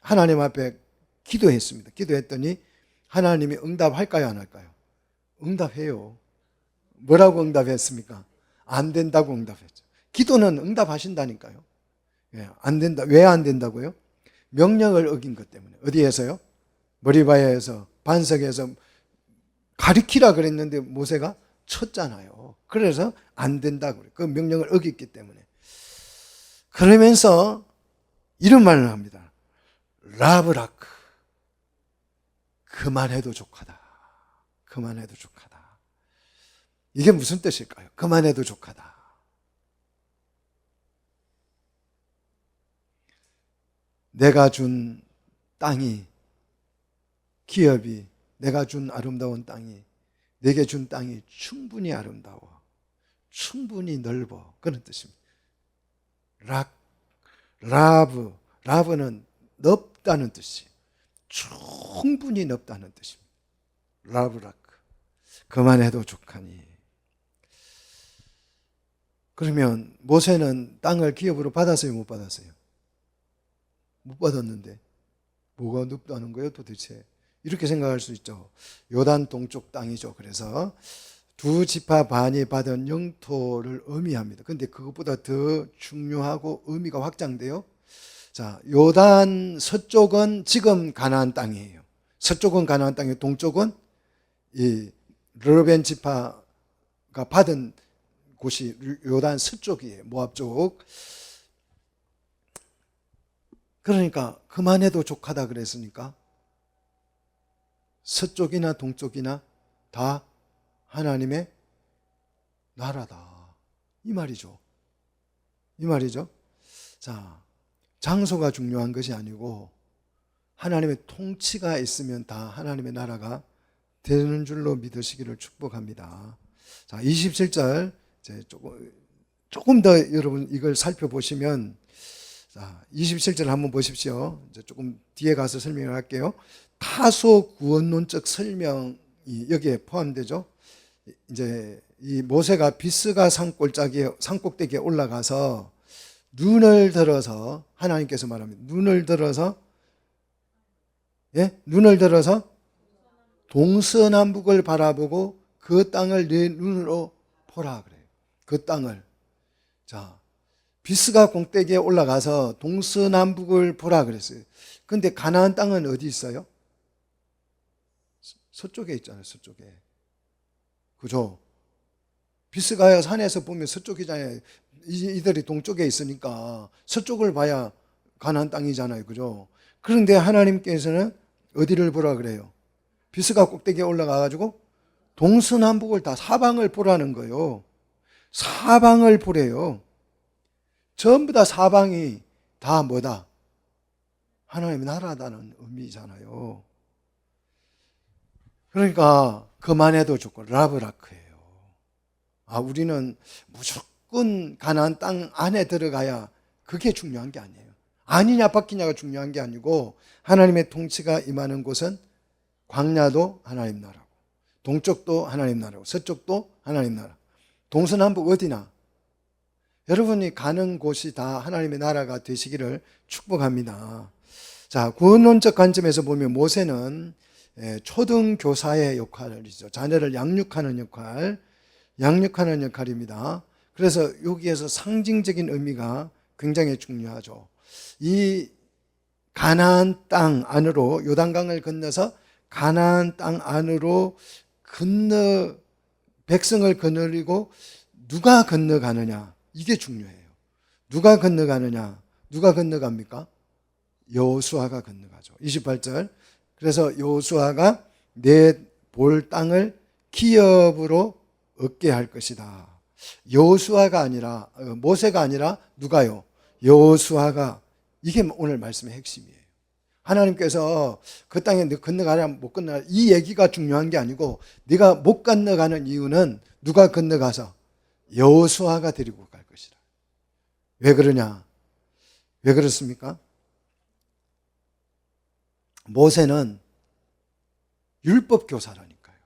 Speaker 1: 하나님 앞에 기도했습니다. 기도했더니 하나님이 응답할까요, 안 할까요? 응답해요. 뭐라고 응답했습니까? 안 된다고 응답했죠. 기도는 응답하신다니까요. 안 된다. 왜 안 된다고요? 명령을 어긴 것 때문에. 어디에서요? 머리바야에서, 반석에서 가리키라 그랬는데 모세가 쳤잖아요. 그래서 안 된다고 그래요. 그 명령을 어겼기 때문에. 그러면서 이런 말을 합니다. 라브라크. 그만해도 족하다. 그만해도 족하다. 이게 무슨 뜻일까요? 그만해도 족하다. 내가 준 땅이, 기업이, 내가 준 아름다운 땅이, 내게 준 땅이 충분히 아름다워, 충분히 넓어, 그런 뜻입니다. 라브는 넓다는 뜻이에요. 충분히 넓다는 뜻입니다. 라브라크. 그만해도 족하니. 그러면 모세는 땅을 기업으로 받았어요, 못 받았어요? 못 받았는데 뭐가 넓다는 거예요 도대체? 이렇게 생각할 수 있죠. 요단 동쪽 땅이죠. 그래서 두 지파 반이 받은 영토를 의미합니다. 그런데 그것보다 더 중요하고 의미가 확장돼요. 자, 요단 서쪽은 지금 가나안 땅이에요. 서쪽은 가나안 땅이고 동쪽은 이 르벤 지파가 받은 곳이 요단 서쪽이에요. 모압 쪽. 그러니까 그만해도 족하다 그랬으니까 서쪽이나 동쪽이나 다 하나님의 나라다. 이 말이죠. 이 말이죠. 자, 장소가 중요한 것이 아니고 하나님의 통치가 있으면 다 하나님의 나라가 되는 줄로 믿으시기를 축복합니다. 자, 27절 이제 조금 더 여러분 이걸 살펴보시면, 자, 27절 한번 보십시오. 이제 조금 뒤에 가서 설명을 할게요. 다소 구원론적 설명이 여기에 포함되죠. 이제 이 모세가 비스가 산꼭대기에 올라가서 눈을 들어서, 하나님께서 말합니다. 눈을 들어서 동서남북을 바라보고 그 땅을 내 눈으로 보라 그래요. 그 땅을. 자, 비스가 꼭대기에 올라가서 동서남북을 보라 그랬어요. 근데 가나안 땅은 어디 있어요? 서쪽에 있잖아요. 서쪽에. 그죠? 비스가 산에서 보면 서쪽이잖아요. 이들이 동쪽에 있으니까 서쪽을 봐야 가나안 땅이잖아요. 그죠? 그런데 하나님께서는 어디를 보라 그래요? 비스가 꼭대기에 올라가가지고 동서남북을 다 사방을 보라는 거예요. 사방을 보래요. 전부 다 사방이 다 뭐다? 하나님의 나라다는 의미잖아요. 그러니까 그만해도 좋고 라브라크예요. 아, 우리는 무조건 가나안 땅 안에 들어가야 그게 중요한 게 아니에요. 아니냐 바뀌냐가 중요한 게 아니고, 하나님의 통치가 임하는 곳은 광야도 하나님 나라고, 동쪽도 하나님 나라고, 서쪽도 하나님 나라, 동서남북 어디나 여러분이 가는 곳이 다 하나님의 나라가 되시기를 축복합니다. 자, 구원론적 관점에서 보면 모세는 초등교사의 역할이죠. 자녀를 양육하는 역할입니다. 그래서 여기에서 상징적인 의미가 굉장히 중요하죠. 이 가나안 땅 안으로, 요단강을 건너서 가나안 땅 안으로 백성을 거느리고 누가 건너가느냐, 이게 중요해요. 누가 건너가느냐, 누가 건너갑니까? 여호수아가 건너가죠. 28절. 그래서 여호수아가 내 볼 땅을 기업으로 얻게 할 것이다. 여호수아가 아니라, 모세가 아니라 누가요? 여호수아가. 이게 오늘 말씀의 핵심이에요. 하나님께서 그 땅에 건너가냐 못 건너가냐 이 얘기가 중요한 게 아니고, 네가 못 건너가는 이유는 누가 건너가서 여호수아가 데리고 갈 것이다. 왜 그러냐? 왜 그렇습니까? 모세는 율법 교사라니까요.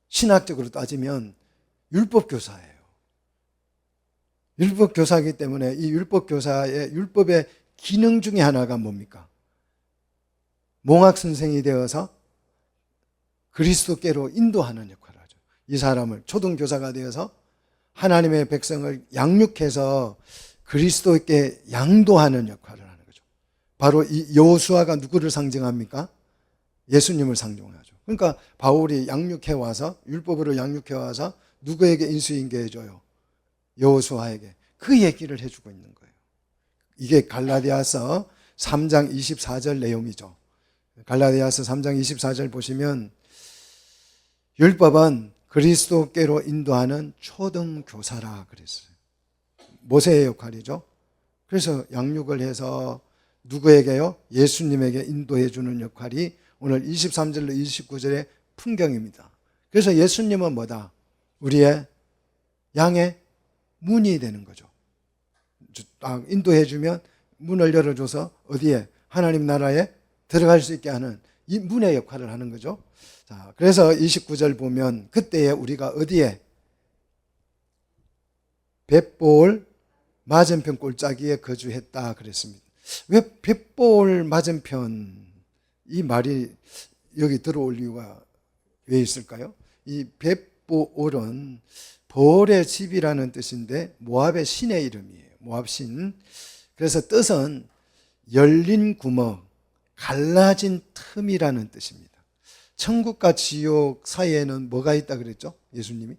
Speaker 1: 신학적으로 따지면 율법 교사예요. 율법 교사이기 때문에 이 율법 교사의 율법의 기능 중에 하나가 뭡니까? 몽학 선생이 되어서 그리스도께로 인도하는 역할을 하죠. 이 사람을 초등교사가 되어서 하나님의 백성을 양육해서 그리스도께 양도하는 역할을 하는 거죠. 바로 이 여호수아가 누구를 상징합니까? 예수님을 상징하죠. 그러니까 바울이 양육해와서, 율법으로 양육해와서 누구에게 인수인계해줘요? 여호수아에게. 그 얘기를 해주고 있는 거예요. 이게 갈라디아서 3장 24절 내용이죠. 갈라디아서 3장 24절 보시면, 율법은 그리스도께로 인도하는 초등교사라 그랬어요. 모세의 역할이죠. 그래서 양육을 해서 누구에게요? 예수님에게 인도해 주는 역할이 오늘 23절로 29절의 풍경입니다. 그래서 예수님은 뭐다? 우리의 양의 문이 되는 거죠. 딱 인도해 주면 문을 열어줘서 어디에? 하나님 나라에 들어갈 수 있게 하는 이 문의 역할을 하는 거죠. 자, 그래서 29절 보면 그때에 우리가 어디에? 벳볼 맞은편 골짜기에 거주했다 그랬습니다. 왜 벳볼 맞은편, 이 말이 여기 들어올 이유가 왜 있을까요? 이 벳볼은 볼의 집이라는 뜻인데 모압의 신의 이름이에요. 모압 신. 그래서 뜻은 열린 구멍, 갈라진 틈이라는 뜻입니다. 천국과 지옥 사이에는 뭐가 있다 그랬죠? 예수님이?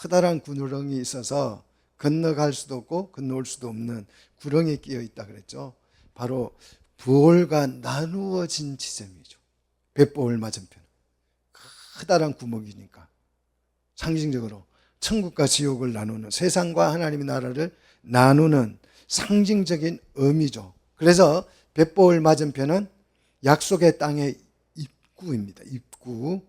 Speaker 1: 커다란 구렁이 있어서 건너갈 수도 없고 건너올 수도 없는 구렁이 끼어 있다 그랬죠. 바로 부올과 나누어진 지점이죠. 벳볼 맞은편. 커다란 구멍이니까 상징적으로 천국과 지옥을 나누는, 세상과 하나님의 나라를 나누는 상징적인 의미죠. 그래서 벳볼 맞은편은 약속의 땅의 입구입니다. 입구.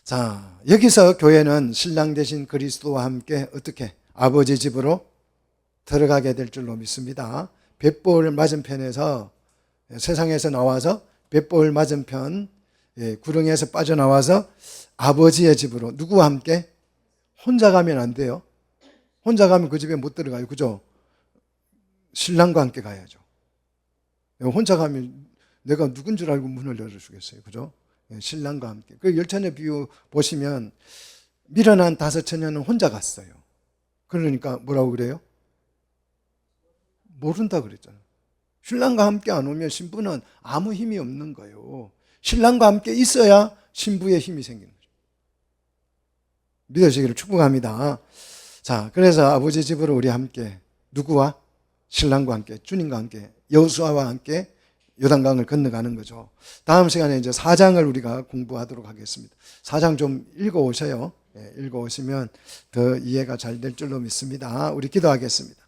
Speaker 1: 자, 여기서 교회는 신랑 되신 그리스도와 함께 어떻게 아버지 집으로 들어가게 될 줄로 믿습니다. 벳볼 맞은편에서 세상에서 나와서 벳볼 맞은편 구릉에서 빠져나와서 아버지의 집으로 누구와 함께? 혼자 가면 안 돼요. 혼자 가면 그 집에 못 들어가요. 그죠? 신랑과 함께 가야죠. 혼자 가면 내가 누군 줄 알고 문을 열어주겠어요. 그죠? 신랑과 함께. 그 열처녀 비유 보시면 미련한 다섯 처녀는 혼자 갔어요. 그러니까 뭐라고 그래요? 모른다 그랬잖아요. 신랑과 함께 안 오면 신부는 아무 힘이 없는 거예요. 신랑과 함께 있어야 신부의 힘이 생기는 거죠. 믿어지기를 축복합니다. 자, 그래서 아버지 집으로 우리 함께 누구와? 신랑과 함께, 주님과 함께, 여호수아와 함께 요단강을 건너가는 거죠. 다음 시간에 이제 4장을 우리가 공부하도록 하겠습니다. 4장 좀 읽어 오셔요. 읽어 오시면 더 이해가 잘 될 줄로 믿습니다. 우리 기도하겠습니다.